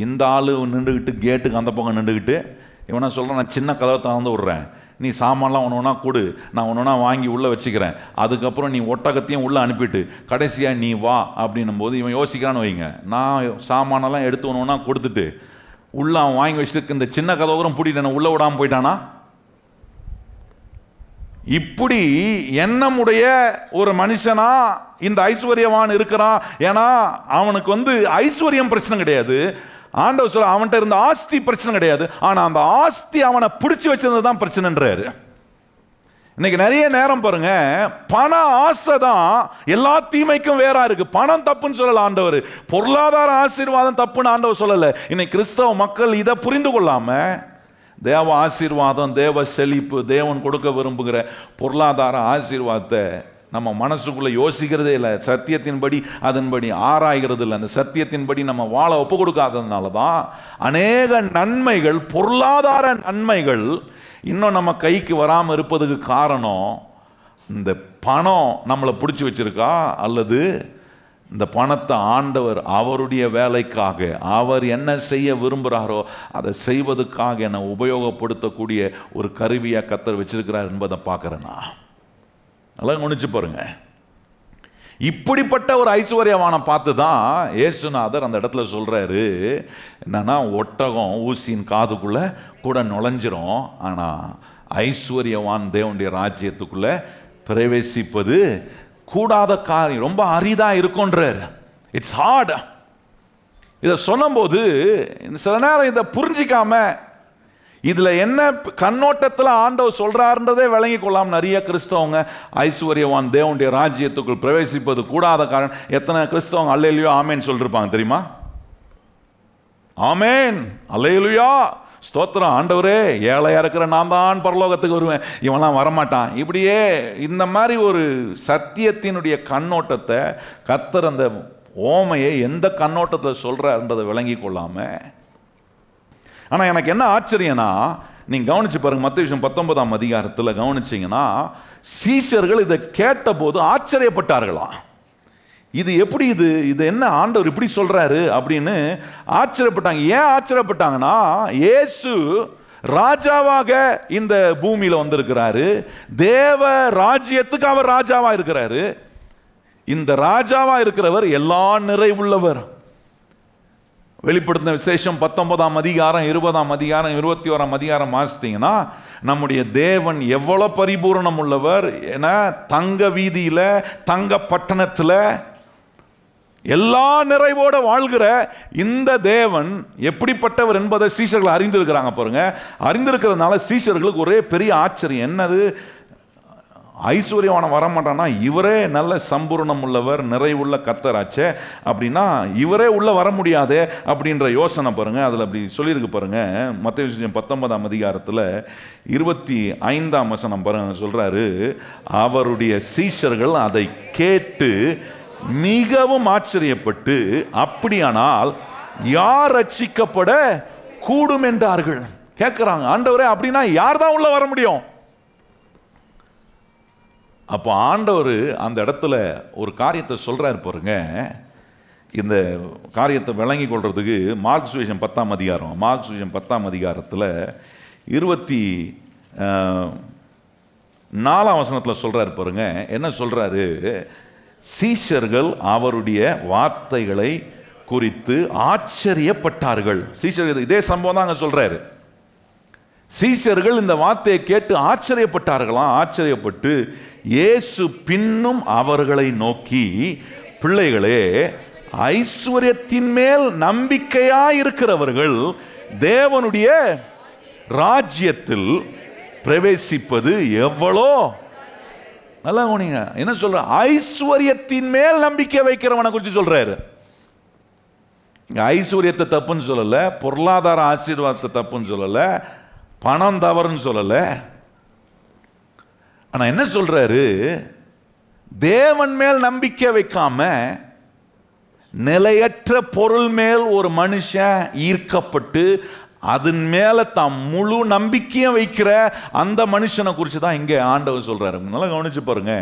இந்த ஆள் நின்றுக்கிட்டு கேட்டுக்கு அந்த பக்கம் நின்றுக்கிட்டு இவனை சொல்கிறான், நான் சின்ன கதவை திறந்து விட்றேன், நீ சாமான்லாம் ஒன்று ஒன்றா கொடு, நான் ஒன்று ஒன்றா வாங்கி உள்ளே வச்சுக்கிறேன், அதுக்கப்புறம் நீ ஒட்டகத்தையும் உள்ளே அனுப்பிட்டு கடைசியாக நீ வா அப்படின்னும் போது இவன் யோசிக்கிறான்னு வைங்க, நான் சாமானெல்லாம் எடுத்து ஒன்று ஒன்றா கொடுத்துட்டு உள்ளே அவன் வாங்கி வச்சுட்டு இந்த சின்ன கதவுரம் பூட்டிட்டு உள்ளே விடாமல் போயிட்டானா? இப்படி எண்ணமுடைய ஒரு மனுஷனா இந்த ஐஸ்வர்யவான் இருக்கிறான். ஏன்னா அவனுக்கு வந்து ஐஸ்வர்யம் பிரச்சனை கிடையாது, ஆண்டவர் சொல்ல அவன்கிட்ட இருந்த ஆஸ்தி பிரச்சனை கிடையாது, ஆனா அந்த ஆஸ்தி அவனை பிடிச்சி வச்சிருந்தது தான் பிரச்சனைன்றாரு. இன்னைக்கு நிறைய நேரம் பாருங்க, பண ஆசை தான் எல்லா தீமைக்கும் வேறா இருக்கு. பணம் தப்புன்னு சொல்லல ஆண்டவர், பொருளாதார ஆசீர்வாதம் தப்புன்னு ஆண்டவர் சொல்லல. இன்னைக்கு கிறிஸ்தவ மக்கள் இதை புரிந்து கொள்ளாம தேவ ஆசீர்வாதம், தேவ செழிப்பு, தேவன் கொடுக்க விரும்புகிற பொருளாதார ஆசீர்வாதத்தை நம்ம மனசுக்குள்ள யோசிக்கிறதே இல்லை, சத்தியத்தின்படி அதன்படி ஆராய்கிறது இல்லை. அந்த சத்தியத்தின்படி நம்ம வாழ ஒப்பு கொடுக்காததுனால தான் அநேக நன்மைகள், பொருளாதார நன்மைகள் இன்னும் நம்ம கைக்கு வராமல் இருப்பதுக்கு காரணம் இந்த பணம் நம்மளை பிடிச்சி வச்சிருக்கா, அல்லது இந்த பணத்தை ஆண்டவர் அவருடைய வேலைக்காக, அவர் என்ன செய்ய விரும்புகிறாரோ அதை செய்வதற்காக என்னை உபயோகப்படுத்தக்கூடிய ஒரு கருவியாக கர்த்தர் வச்சிருக்கிறார் என்பதை பார்க்குறேன்னா. நல்லா கவனிச்சு பாருங்க. இப்படிப்பட்ட ஒரு ஐஸ்வர்யவானை பார்த்து தான் இயேசுநாதர் அந்த இடத்துல சொல்றாரு, என்னன்னா ஒட்டகம் ஊசியின் காதுக்குள்ள கூட நுழைஞ்சிரும், ஆனால் ஐஸ்வர்யவான் தேவனுடைய ராஜ்யத்துக்குள்ள பிரவேசிப்பது கூடாத காரியம், ரொம்ப அரிதா இருக்குன்றார். It's hard. இதை சொல்லும்போது சில நேரம் இதை புரிஞ்சிக்காம இதுல என்ன கண்ணோட்டத்தில் ஆண்டவர் சொல்றாருன்றதே விளங்கி கொள்ளாம நிறைய கிறிஸ்தவங்க ஐஸ்வர்யவான் தேவனுடைய ராஜ்யத்துக்குள் பிரவேசிப்பது கூடாத காரணம். எத்தனை கிறிஸ்தவங்க அல்லேலூயா ஆமேன் சொல்லிருப்பாங்க தெரியுமா? ஆமேன், அல்லேலூயா, ஸ்தோத்திரம் ஆண்டவரே, ஏழையா இருக்கிற நான் தான் பரலோகத்துக்கு வருவேன், இவன்லாம் வரமாட்டான். இப்படியே இந்த மாதிரி ஒரு சத்தியத்தினுடைய கண்ணோட்டத்தை கர்த்தர் அந்த ஓமையை எந்த கண்ணோட்டத்தில் சொல்றாருன்றதை விளங்கி கொள்ளாம. ஆனால் எனக்கு என்ன ஆச்சரியம்னா, நீங்கள் கவனிச்சு பாருங்க, மத்தேயு 19ஆம் அதிகாரத்தில் கவனிச்சிங்கன்னா சீஷர்கள் இதை கேட்டபோது ஆச்சரியப்பட்டார்களாம். இது எப்படி, இது என்ன ஆண்டவர் இப்படி சொல்றாரு அப்படின்னு ஆச்சரியப்பட்டாங்க. ஏன் ஆச்சரியப்பட்டாங்கன்னா, இயேசு ராஜாவாக இந்த பூமியில் வந்திருக்கிறாரு, தேவ ராஜ்யத்துக்கு அவர் ராஜாவா இருக்கிறாரு. இந்த ராஜாவா இருக்கிறவர் எல்லா நிறைவுள்ளவர். வெளிப்படுத்தின விசேஷம் 19ஆம் அதிகாரம் 20ஆம் அதிகாரம் 21ஆம் அதிகாரம் வாசித்தீங்கன்னா நம்முடைய தேவன் எவ்வளவு பரிபூரணம் உள்ளவர் என தங்க வீதியில, தங்க பட்டணத்தில் எல்லா நிறைவோட வாழ்கிற இந்த தேவன் எப்படிப்பட்டவர் என்பதை சீஷர்கள் அறிந்திருக்கிறாங்க. பாருங்க, அறிந்திருக்கிறதுனால சீஷர்களுக்கு ஒரே பெரிய ஆச்சரியம். என்னது, ஐஸ்வர்யவான வரமாட்டானா, இவரே நல்ல சம்பூர்ணம் உள்ளவர், நிறைவுள்ள கர்த்தராச்சே, அப்படின்னா இவரே உள்ள வர முடியாதே அப்படின்ற யோசனை பாருங்க. அதில் அப்படி சொல்லியிருக்கு பாருங்க. மத்தேயு 19ஆம் அதிகாரத்தில் 25ஆம் வசனம் பாருங்க, சொல்றாரு, அவருடைய சீஷர்கள் அதை கேட்டு மிகவும் ஆச்சரியப்பட்டு, அப்படியானால் யார் ரட்சிக்கப்பட கூடும் என்றார்கள். கேட்கிறாங்க, ஆண்டவரே அப்படின்னா யார் தான் உள்ள வர முடியும்? அப்போ ஆண்டவர் அந்த இடத்துல ஒரு காரியத்தை சொல்றாரு பாருங்க. இந்த காரியத்தை விளங்கி கொள்றதுக்கு மார்க் சுவிசேஷம் 10ஆம் அதிகாரம், மார்க் சுவிசேஷம் 10ஆம் அதிகாரத்தில் 24ஆம் வசனத்தில் சொல்றாரு பாருங்க. என்ன சொல்றாரு, சீஷர்கள் அவருடைய வார்த்தைகளை குறித்து ஆச்சரியப்பட்டார்கள். சீஷர்கள் இதே சம்பவம் தான் அங்க சொல்றாரு. சீஷர்கள் இந்த வார்த்தையை கேட்டு ஆச்சரியப்பட்டார்களாம். ஆச்சரியப்பட்டு இயேசு பின்னும் அவர்களை நோக்கி, பிள்ளைகளே, ஐஸ்வர்யத்தின் மேல் நம்பிக்கையாயிருக்கிறவர்கள் தேவனுடைய ராஜ்யத்தில் பிரவேசிப்பது எவ்வளோ. நல்லா கவனிங்க, என்ன சொல்ற, ஐஸ்வர்யத்தின் மேல் நம்பிக்கை வைக்கிறவனை குறித்து சொல்றாரு. ஐஸ்வர்யத்தை தப்புன்னு சொல்லல, பொருளாதார ஆசீர்வாதத்தை தப்புன்னு சொல்லல, பணம் தவறுன்னு சொல்லல. ஆனா என்ன சொல்றாரு, தேவன் மேல் நம்பிக்கை வைக்காம நிலையற்ற பொருள் மேல் ஒரு மனுஷன் ஈர்க்கப்பட்டு அதன் மேல தாம் முழு நம்பிக்கையை வைக்கிற அந்த மனுஷனை குறித்து தான் இங்கே ஆண்டவர் சொல்றாரு. நல்லா கவனிச்சு பாருங்க.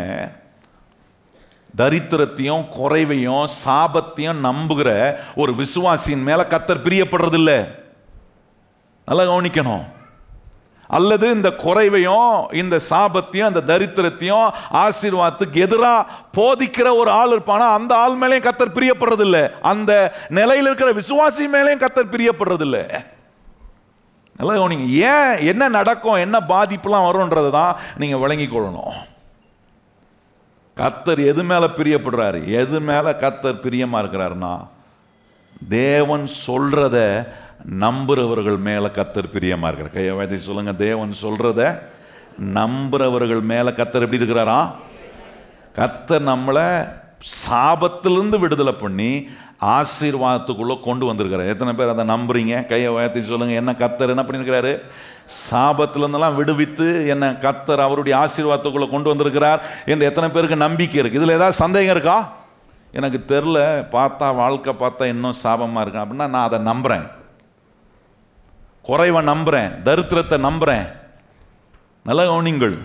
தரித்திரத்தையும் குறைவையும் சாபத்தையும் நம்புகிற ஒரு விசுவாசியின் மேல கர்த்தர் பிரியப்படுறதில்ல. நல்லா கவனிக்கணும். அல்லது இந்த குறைவையும் இந்த சாபத்தையும் அந்த தரித்திரத்தையும் ஆசீர்வாதத்துக்கு எதிராக போதிக்கிற ஒரு ஆள் இருப்பானா, அந்த ஆள் மேலேயும் கர்த்தர் பிரியப்படுறதில்லை. அந்த நிலையில் இருக்கிற விசுவாசி மேலேயும் கர்த்தர் பிரியப்படுறதில்லை. நல்லா கவனிங்க. ஏன், என்ன நடக்கும், என்ன பாதிப்புலாம் வரும்ன்றது தான் நீங்க விளங்கி கொள்ளணும். கர்த்தர் எது மேல பிரியப்படுறாரு, எது மேல கர்த்தர் பிரியமா இருக்கிறாருன்னா, தேவன் சொல்றத நம்புறவர்கள் மேல கர்த்தர் பிரியமா இருக்கிறார். கையை சொல்லுங்க, தேவன் சொல்றத நம்புறவர்கள் மேல கர்த்தர் எப்படி இருக்கிறாரா? கர்த்தர் நம்மளை சாபத்திலிருந்து விடுதலை பண்ணி ஆசீர்வாதத்துக்குள்ள கொண்டு வந்திருக்கிறார். எத்தனை பேர் அதை நம்புறீங்க? கையை உயர்த்தி சொல்லுங்க. என்ன கர்த்தர் என்ன பண்ணியிருக்கிறாரு? சாபத்திலிருந்தெல்லாம் விடுவித்து என்ன கர்த்தர் அவருடைய ஆசீர்வாதத்துக்குள்ள கொண்டு வந்திருக்கிறார் என்று எத்தனை பேருக்கு நம்பிக்கை இருக்கு? இதுல ஏதாவது சந்தேகம் இருக்கா? எனக்கு தெரில, பார்த்தா வாழ்க்கை பார்த்தா இன்னும் சாபமா இருக்கு அப்படின்னா நான் அதை நம்புறேன். குறைவை நம்புறேன், தரித்திரத்தை நம்புறேன். நல்ல கவனிங்கள்.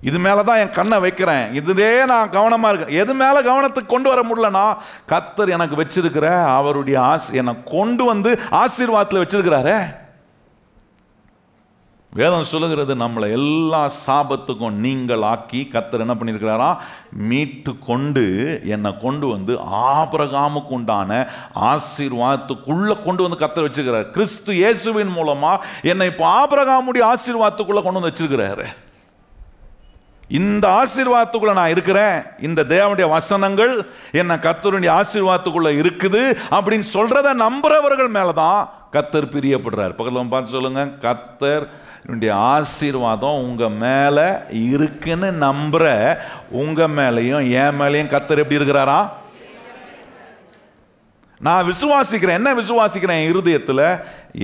இது மேலதான் என் கண்ணை வைக்கிறேன், இதுவே நான் கவனமா இருக்கேன். எது மேல கவனத்துக்கு கொண்டு வர முடியலன்னா கர்த்தர் எனக்கு வச்சிருக்கிற அவருடைய என்னை கொண்டு வந்து ஆசீர்வாதத்தில் வச்சிருக்கிறாரே. வேதம் சொல்லுகிறது நம்மளை எல்லா சாபத்துக்கும் நீங்கள் ஆக்கி கர்த்தர் என்ன பண்ணியிருக்கிறாரா? மீட்டு கொண்டு என்னை கொண்டு வந்து ஆபிரகாமுக்கு உண்டான ஆசீர்வாதத்துக்குள்ள கொண்டு வந்து கர்த்தர் வச்சிருக்கிறார். கிறிஸ்து இயேசுவின் மூலமா என்னை இப்போ ஆபிரகாமுடைய ஆசீர்வாதத்துக்குள்ள கொண்டு வந்து வச்சிருக்கிறாரு. இந்த ஆசீர்வாதத்துக்குள்ள நான் இருக்கிறேன். இந்த தேவனுடைய வசனங்கள் என்ன கர்த்தருடைய ஆசீர்வாதத்துக்குள்ள இருக்குது அப்படின்னு சொல்றத நம்புறவர்கள் மேலதான் கர்த்தர் பிரியப்படுறார். பக்கத்துல பார்த்து சொல்லுங்க, கர்த்தர் ஆசீர்வாதம் உங்க மேல இருக்குன்னு நம்புற உங்க மேலையும் என் மேலையும் கர்த்தர் எப்படி இருக்கிறாரா? நான் விசுவாசிக்கிறேன். என்ன விசுவாசிக்கிறேன்? இருதயத்தில்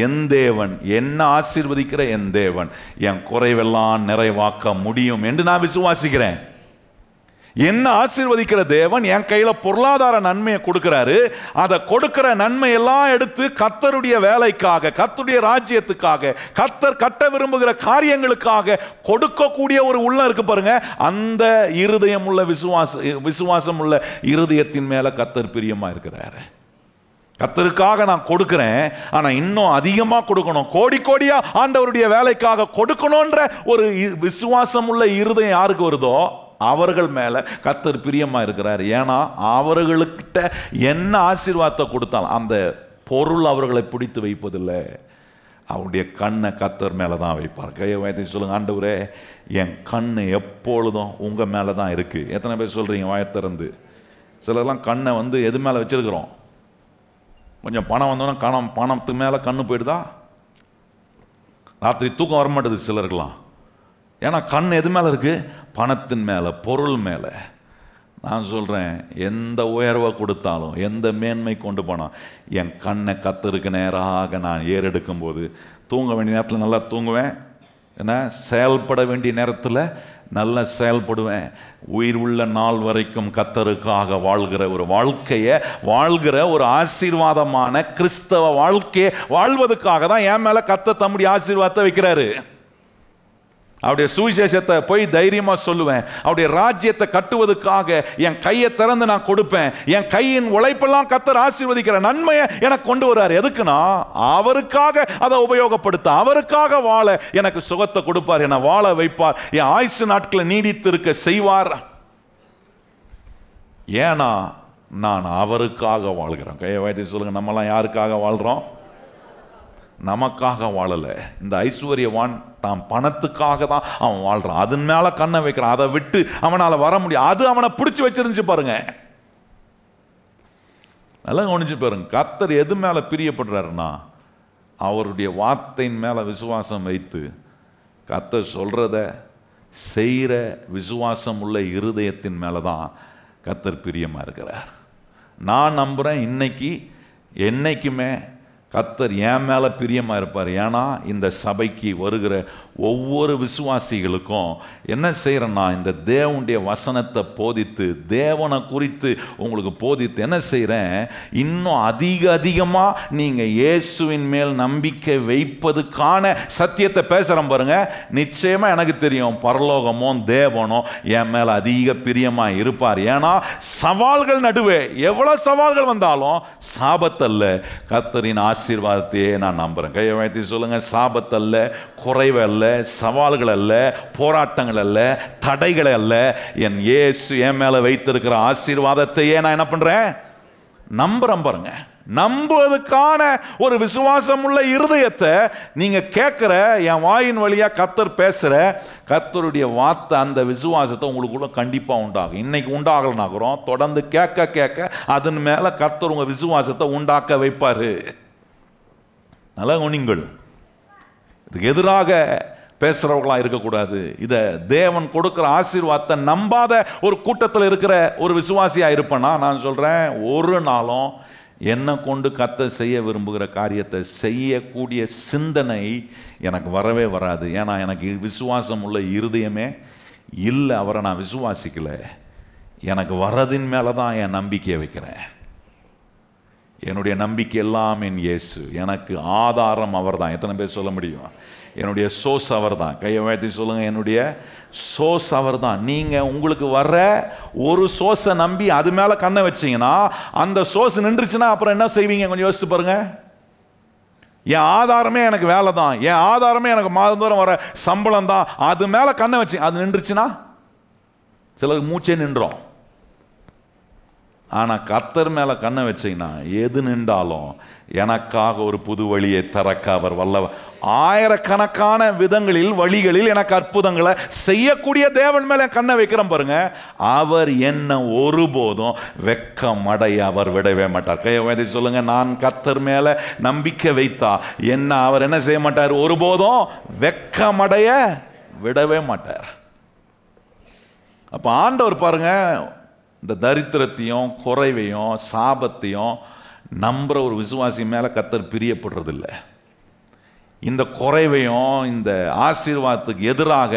என் தேவன் என்ன ஆசீர்வதிக்கிற என் தேவன் என் குறைவெல்லாம் நிறைவாக்க முடியும் என்று நான் விசுவாசிக்கிறேன். என்ன ஆசீர்வதிக்கிற தேவன் என் கையில பொருளாதார நன்மையை கொடுக்கிறாரு. அதை கொடுக்கிற நன்மை எல்லாம் எடுத்து கர்த்தருடைய வேலைக்காக, கர்த்தருடைய ராஜ்யத்துக்காக, கர்த்தர் கட்ட விரும்புகிற காரியங்களுக்காக கொடுக்கக்கூடிய ஒரு உள்ளம் இருக்கு பாருங்க. அந்த இருதயம் உள்ள விசுவாசம் உள்ள இருதயத்தின் மேல கர்த்தர் பிரியமா இருக்கிறாரு. கர்த்தருக்காக நான் கொடுக்கிறேன், ஆனா இன்னும் அதிகமா கொடுக்கணும், கோடி கோடியா ஆண்டவருடைய வேலைக்காக கொடுக்கணும்ன்ற ஒரு விசுவாசம் உள்ள இருதயம் யாருக்கு வருதோ அவர்கள் மேல கர்த்தர் பிரியமா இருக்கிறார். ஏன்னா அவர்களுக்கிட்ட என்ன ஆசீர்வாதத்தை கொடுத்தாலும் அந்த பொருள் அவர்களை பிடித்து வைப்பதில்லை, அவருடைய கண்ணை கர்த்தர் மேல தான் வைப்பார். கையை வாய்த்தி சொல்லுங்க, ஆண்டவரே என் கண்ணு எப்பொழுதும் உங்க மேல தான் இருக்கு. எத்தனை பேர் சொல்றீங்க வாயை திறந்து? சிலர்லாம் கண்ணை வந்து எது மேல வச்சிருக்கிறோம்? கொஞ்சம் பணம் வந்தோன்னா பணத்துக்கு மேலே கண்ணு போயிடுதா? ராத்திரி தூக்கம் வரமாட்டேது சிலருக்கெல்லாம். ஏன்னா கண் எது மேலே இருக்கு? பணத்தின் மேலே, பொருள் மேலே. நான் சொல்கிறேன், எந்த உயர்வை கொடுத்தாலும், எந்த மேன்மை கொண்டு போனால் என் கண்ணை கர்த்தருக்கு நேராக நான் ஏறெடுக்கும் போது தூங்க வேண்டிய நேரத்தில் நல்லா தூங்குவேன், ஏன்னா செயல்பட வேண்டிய நேரத்தில் நல்லா செயல்படுவேன். உயிர் உள்ள நாள் வரைக்கும் கர்த்தருக்காக வாழ்கிற ஒரு வாழ்க்கையை வாழ்கிற ஒரு ஆசீர்வாதமான கிறிஸ்தவ வாழ்க்கையை வாழ்வதற்காக தான் என் மேல கர்த்தர் தம்முடைய ஆசீர்வாதத்தை வைக்கிறாரு. அவருடைய சுவிசேஷத்தை போய் தைரியமா சொல்லுவேன். அவருடைய ராஜ்யத்தை கட்டுவதற்காக என் கையை திறந்து நான் கொடுப்பேன். என் கையின் உழைப்பெல்லாம் கர்த்தர் ஆசீர்வதிக்கிற நன்மையை எனக்கு கொண்டு வர்றாரு. எதுக்குன்னா அவருக்காக அதை உபயோகப்படுத்த, அவருக்காக வாழ எனக்கு சுகத்தை கொடுப்பார், என்னை வாழ வைப்பார், என் ஆயுசு நாட்களை நீடித்து இருக்க செய்வார். ஏன்னா நான் அவருக்காக வாழ்கிறேன். கையை வைத்து சொல்லுங்க, நம்மலாம் யாருக்காக வாழ்றோம்? நமக்காக வாழலை. இந்த ஐஸ்வர்யவான் தான் பணத்துக்காக தான் அவன் வாழ்றான், அதன் மேல கண்ணை வைக்கிறான், அதை விட்டு அவனால வர முடியும். அது அவனை பிடிச்சி வச்சிருந்துச்சு பாருங்க. நல்லா கவனிச்சு பாருங்க, கர்த்தர் எது மேல பிரியப்படுறாருன்னா அவருடைய வார்த்தையின் மேல விசுவாசம் வைத்து கர்த்தர் சொல்றத செய்கிற விசுவாசம் உள்ள இருதயத்தின் மேலதான் கர்த்தர் பிரியமா இருக்கிறார். நான் நம்புறேன் இன்னைக்கு என்னைக்குமே கர்த்தர் என் மேலே பிரியமாக இருப்பார். ஏன்னா இந்த சபைக்கு வருகிற ஒவ்வொரு விசுவாசிகளுக்கும் என்ன செய்கிறேன்னா, இந்த தேவனுடைய வசனத்தை போதித்து, தேவனை குறித்து உங்களுக்கு போதித்து என்ன செய்கிறேன், இன்னும் அதிகமாக நீங்கள் இயேசுவின் மேல் நம்பிக்கை வைப்பதுக்கான சத்தியத்தை பேசுகிறேன் பாருங்க. நிச்சயமாக எனக்கு தெரியும் பரலோகமும் தேவனும் என் மேலே அதிக பிரியமாக இருப்பார். ஏன்னா சவால்கள் நடுவே எவ்வளோ சவால்கள் வந்தாலும் சாபத்தல்ல, கர்த்தரின் ஆசீர்வாதத்தையே நான் நம்புறேன். கையை வைத்து சொல்லுங்க, சாபத்தல்ல, குறைவல்ல, சவால்கள் அல்ல, போராட்டங்கள் அல்ல, தடைகள் அல்ல, என் இயேசு என் மேல வைத்திருக்கிற ஆசீர்வாதத்தையே நான் என்ன பண்றேன், நம்புறேன் பாருங்க. நம்புவதற்கான ஒரு விசுவாசம் உள்ள இருதயத்தை நீங்க கேட்கிற, என் வாயின் வழியா கர்த்தர் பேசுற கர்த்தருடைய வார்த்தை, அந்த விசுவாசத்தை உங்களுக்குள்ள கண்டிப்பா உண்டாகும். இன்னைக்கு உண்டாகலனாகிறோம், தொடர்ந்து கேட்க கேட்க அதன் மேல கர்த்தர் உங்க விசுவாசத்தை உண்டாக்க வைப்பாரு. நல்லா கவனிங்கள். இதுக்கு எதிராக பேசுறவர்களா இருக்கக்கூடாது. இதை தேவன் கொடுக்கிற ஆசீர்வாதத்தை நம்பாத ஒரு கூட்டத்தில் இருக்கிற ஒரு விசுவாசியா இருப்பேன்னா நான் சொல்றேன், ஒரு நாளும் என்னை கொண்டு கர்த்தர் செய்ய விரும்புகிற காரியத்தை செய்யக்கூடிய சிந்தனை எனக்கு வரவே வராது. ஏன்னா எனக்கு விசுவாசம் உள்ள இருதயமே இல்லை. அவரை நான் விசுவாசிக்கல. எனக்கு வரதின் மேலே தான் என் நம்பிக்கையை வைக்கிறேன். என்னுடைய நம்பிக்கை எல்லாம் என் இயேசு. எனக்கு ஆதாரம் அவர் தான். எத்தனை பேர் சொல்ல முடியும்? என்னுடைய சோர்ஸ் அவர் தான். கையை உயர்த்தி சொல்லுங்க, என்னுடைய சோர்ஸ் அவர் தான். நீங்கள் உங்களுக்கு வர்ற ஒரு சோர்ஸை நம்பி அது மேலே கண்ணை வச்சிங்கன்னா, அந்த சோர்ஸ் நின்றுச்சுன்னா அப்புறம் என்ன செய்வீங்க? கொஞ்சம் யோசிச்சு பாருங்க. என் ஆதாரமே எனக்கு வேலை தான், என் ஆதாரமே எனக்கு மாதந்தோறும் வர சம்பளம் தான், அது மேலே கண்ணை வச்சு அது நின்றுச்சுன்னா சிலருக்கு மூச்சே நின்றோம். ஆனால் கர்த்தர் மேலே கண்ணை வச்சிங்கன்னா எது நின்றாலும் எனக்காக ஒரு புது வழியை திறக்க அவர் வல்லவர். ஆயிரக்கணக்கான விதங்களில் வழிகளில் எனக்கு அற்புதங்களை செய்யக்கூடிய தேவன் மேலே கண்ணை வைக்கிறோம் பாருங்க. அவர் என்ன ஒருபோதும் வெட்கமடைய அவர் விடவே மாட்டார். கையை உயர்த்தி சொல்லுங்க, நான் கர்த்தர் மேலே நம்பிக்கை வைத்தா என்ன அவர் என்ன செய்ய மாட்டார்? ஒருபோதும் வெட்கமடைய விடவே மாட்டார். அப்போ ஆண்டவர் பாருங்க, இந்த தரித்திரத்தையும் குறைவையும் சாபத்தையும் நம்புற ஒரு விசுவாசி மேலே கர்த்தர் பிரியப்படுறதில்லை. இந்த குறைவையும் இந்த ஆசீர்வாதத்துக்கு எதிராக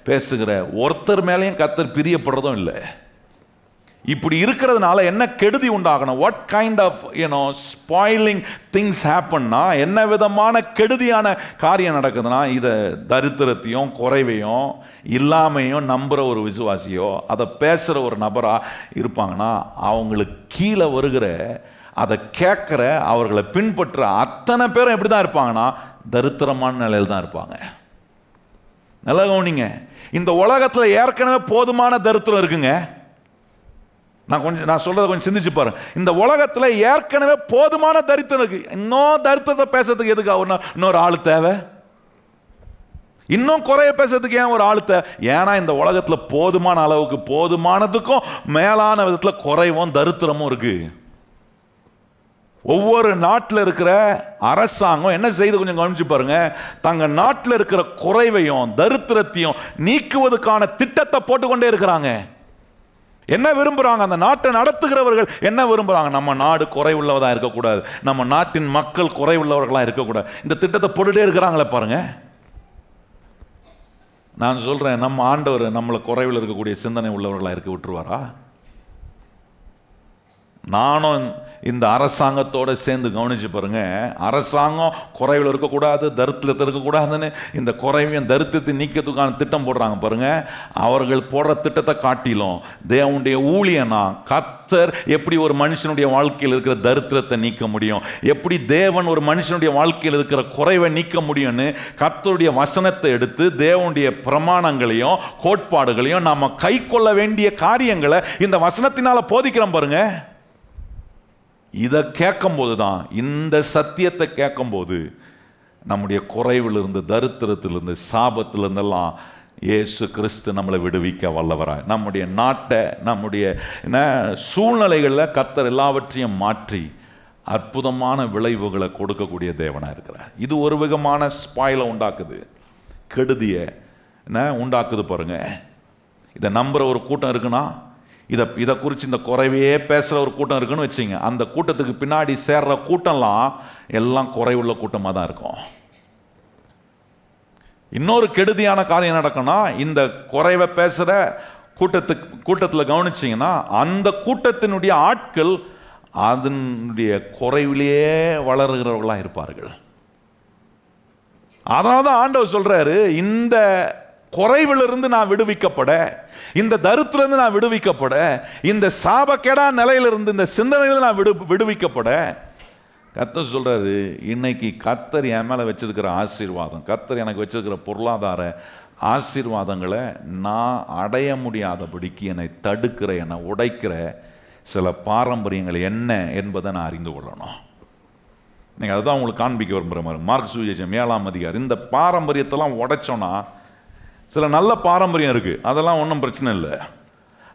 பேசுகிற ஒருத்தர் மேலேயும் கர்த்தர் பிரியப்படுறதும் இல்லை. இப்படி இருக்கிறதுனால என்ன கெடுதி உண்டாகணும்? What kind of spoiling things ஹேப்பன்னா, என்ன விதமான கெடுதியான காரியம் நடக்குதுன்னா, இதை தரித்திரத்தையும் குறைவையும் இல்லாமையும் நம்புகிற ஒரு விசுவாசியோ அதை பேசுகிற ஒரு நபராக இருப்பாங்கன்னா, அவங்களுக்கு கீழே வருகிற அதை கேட்குற அவர்களை பின்பற்ற அத்தனை பேரும் எப்படி தான் இருப்பாங்கன்னா தரித்திரமான நிலையில் தான் இருப்பாங்க. நல்லா கவனிங்க, இந்த உலகத்தில் ஏற்கனவே போதுமான தரித்திரம் இருக்குங்க. நான் சொல்றதை கொஞ்சம் சிந்திச்சு பாருங்க. இந்த உலகத்தில் ஏற்கனவே போதுமான தரித்திரம் இருக்கு. இன்னும் தரித்திரத்தை பேசுறதுக்கு எதுக்கு இன்னொரு ஆள் தேவை? இன்னும் குறைய பேசுறதுக்கு ஏன் ஒரு ஆள் தேவை? ஏன்னா இந்த உலகத்தில் போதுமான அளவுக்கு போதுமானதுக்கும் மேலான விதத்தில் குறைவும் தரித்திரமும் இருக்கு. ஒவ்வொரு நாட்டில் இருக்கிற அரசாங்கம் என்ன செய்து கொஞ்சம் கவனிச்சு பாருங்க. தங்க நாட்டில் இருக்கிற குறைவையும் தரித்திரத்தையும் நீக்குவதற்கான திட்டத்தை போட்டுக்கொண்டே இருக்கிறாங்க. என்ன விரும்புகிறாங்க? அந்த நாட்டை நடத்துகிறவர்கள் என்ன விரும்புகிறாங்க? நம்ம நாடு குறைவுள்ளவதாக இருக்கக்கூடாது, நம்ம நாட்டின் மக்கள் குறைவுள்ளவர்களாக இருக்கக்கூடாது. இந்த திட்டத்தை போட்டுட்டே இருக்கிறாங்களே பாருங்க. நான் சொல்கிறேன், நம்ம ஆண்டவர் நம்மளை குறைவில் இருக்கக்கூடிய சிந்தனை உள்ளவர்களாக இருக்க விட்டுருவாரா? நானும் இந்த அரசாங்கத்தோடு சேர்ந்து கவனிச்சு பாருங்க. அரசாங்கம் குறைவில் இருக்கக்கூடாது, தரித்திரத்தில் இருக்கக்கூடாதுன்னு இந்த குறைவையும் தரித்திரத்தை நீக்கிறதுக்கான திட்டம் போடுறாங்க பாருங்க. அவர்கள் போடுற திட்டத்தை காட்டிலும் தேவனுடைய ஊழியனா கர்த்தர் எப்படி ஒரு மனுஷனுடைய வாழ்க்கையில் இருக்கிற தரித்திரத்தை நீக்க முடியும், எப்படி தேவன் ஒரு மனுஷனுடைய வாழ்க்கையில் இருக்கிற குறைவை நீக்க முடியும்னு கர்த்தருடைய வசனத்தை எடுத்து தேவனுடைய பிரமாணங்களையும் கோட்பாடுகளையும் நாம கை கொள்ள வேண்டிய காரியங்களை இந்த வசனத்தினால போதிக்கிறோம் பாருங்க. இதை கேட்கும்போது தான், இந்த சத்தியத்தை கேட்கும்போது நம்முடைய குறைவிலிருந்து தரித்திரத்திலிருந்து சாபத்திலிருந்தெல்லாம் இயேசு கிறிஸ்து நம்மளை விடுவிக்க வல்லவராய், நம்முடைய நாட்டை நம்முடைய சூழ்நிலைகளில் கர்த்தர் எல்லாவற்றையும் மாற்றி அற்புதமான விளைவுகளை கொடுக்கக்கூடிய தேவனாக இருக்கிறார். இது ஒரு விதமான ஸ்பாயிலை உண்டாக்குது, கெடுதியை உண்டாக்குது பாருங்க. இதை நம்புகிற ஒரு கூட்டம் இருக்குன்னா, இதை குறித்து இந்த குறைவையே பேசுகிற ஒரு கூட்டம் இருக்குன்னு வச்சுங்க. அந்த கூட்டத்துக்கு பின்னாடி சேர்ற கூட்டம்லாம் எல்லாம் குறைவுள்ள கூட்டமாக தான் இருக்கும். இன்னொரு கெடுதியான காரியம் நடக்கும்னா, இந்த குறைவை பேசுகிற கூட்டத்தில் கவனிச்சிங்கன்னா அந்த கூட்டத்தினுடைய ஆட்கள் அதனுடைய குறைவிலேயே வளருகிறவர்களாக இருப்பார்கள். அதனால தான் ஆண்டவர் சொல்றாரு, இந்த குறைவிலிருந்து நான் விடுவிக்கப்பட, இந்த தரித்திலிருந்து நான் விடுவிக்கப்பட, இந்த சாபக்கேடா நிலையிலிருந்து இந்த சிந்தனையிலிருந்து நான் விடுவிக்கப்பட கர்த்தர் சொல்றாரு, இன்னைக்கு கர்த்தர் என் மேலே வச்சிருக்கிற ஆசீர்வாதம், கர்த்தர் எனக்கு வச்சிருக்கிற பொருளாதார ஆசீர்வாதங்களை நான் அடைய முடியாதபடிக்கு என்னை தடுக்கிற, என்னை உடைக்கிற சில பாரம்பரியங்கள் என்ன என்பதை நான் அறிந்து கொள்ளணும். நீங்கள் அதுதான் உங்களுக்கு காண்பிக்க விரும்புகிற மாதிரி மார்க் சுவிசேஷம் 7ஆம் அதிகாரம். இந்த பாரம்பரியத்தெல்லாம் உடைச்சோன்னா, சில நல்ல பாரம்பரியம் இருக்குது, அதெல்லாம் ஒன்றும் பிரச்சனை இல்லை.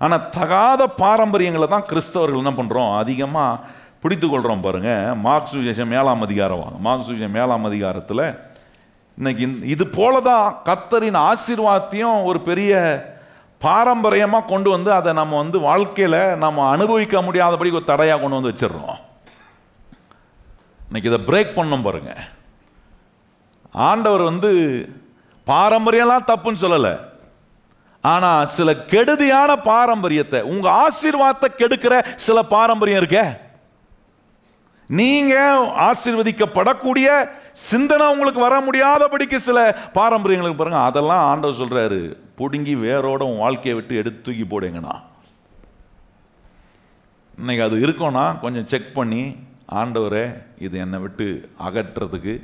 ஆனால் தகாத பாரம்பரியங்களை தான் கிறிஸ்தவர்கள் என்ன பண்ணுறோம், அதிகமாக பிடித்து கொள்கிறோம் பாருங்கள். மார்க் சுவிசேஷம் 7ஆம் அதிகாரம் வாங்க. மார்க் சுவிசேஷம் 7ஆம் அதிகாரத்தில் இன்னைக்கு இது போலதான் கர்த்தரின் ஆசீர்வாதத்தையும் ஒரு பெரிய பாரம்பரியமாக கொண்டு வந்து அதை நம்ம வாழ்க்கையில் நம்ம அனுபவிக்க முடியாதபடி ஒரு தடையாக கொண்டு வந்து வச்சிடறோம். இன்னைக்கு இதை பிரேக் பண்ணணும் பாருங்க. ஆண்டவர் பாரம்பரியம்லாம் தப்புன்னு சொல்லலை, ஆனால் சில கெடுதியான பாரம்பரியத்தை, உங்க ஆசீர்வாதத்தை கெடுக்கிற சில பாரம்பரியம் இருக்க, நீங்க ஆசீர்வதிக்கப்படக்கூடிய சிந்தனை உங்களுக்கு வர முடியாதபடிக்கு சில பாரம்பரியங்களுக்கு பாருங்க, அதெல்லாம் ஆண்டவர் சொல்றாரு, புடுங்கி வேரோட உன் வாழ்க்கையை விட்டு எடுத்து தூக்கி போடுங்கண்ணா. இன்னைக்கு அது இருக்கோன்னா கொஞ்சம் செக் பண்ணி, ஆண்டவரே இது என்னை விட்டு அகற்றுறதுக்கு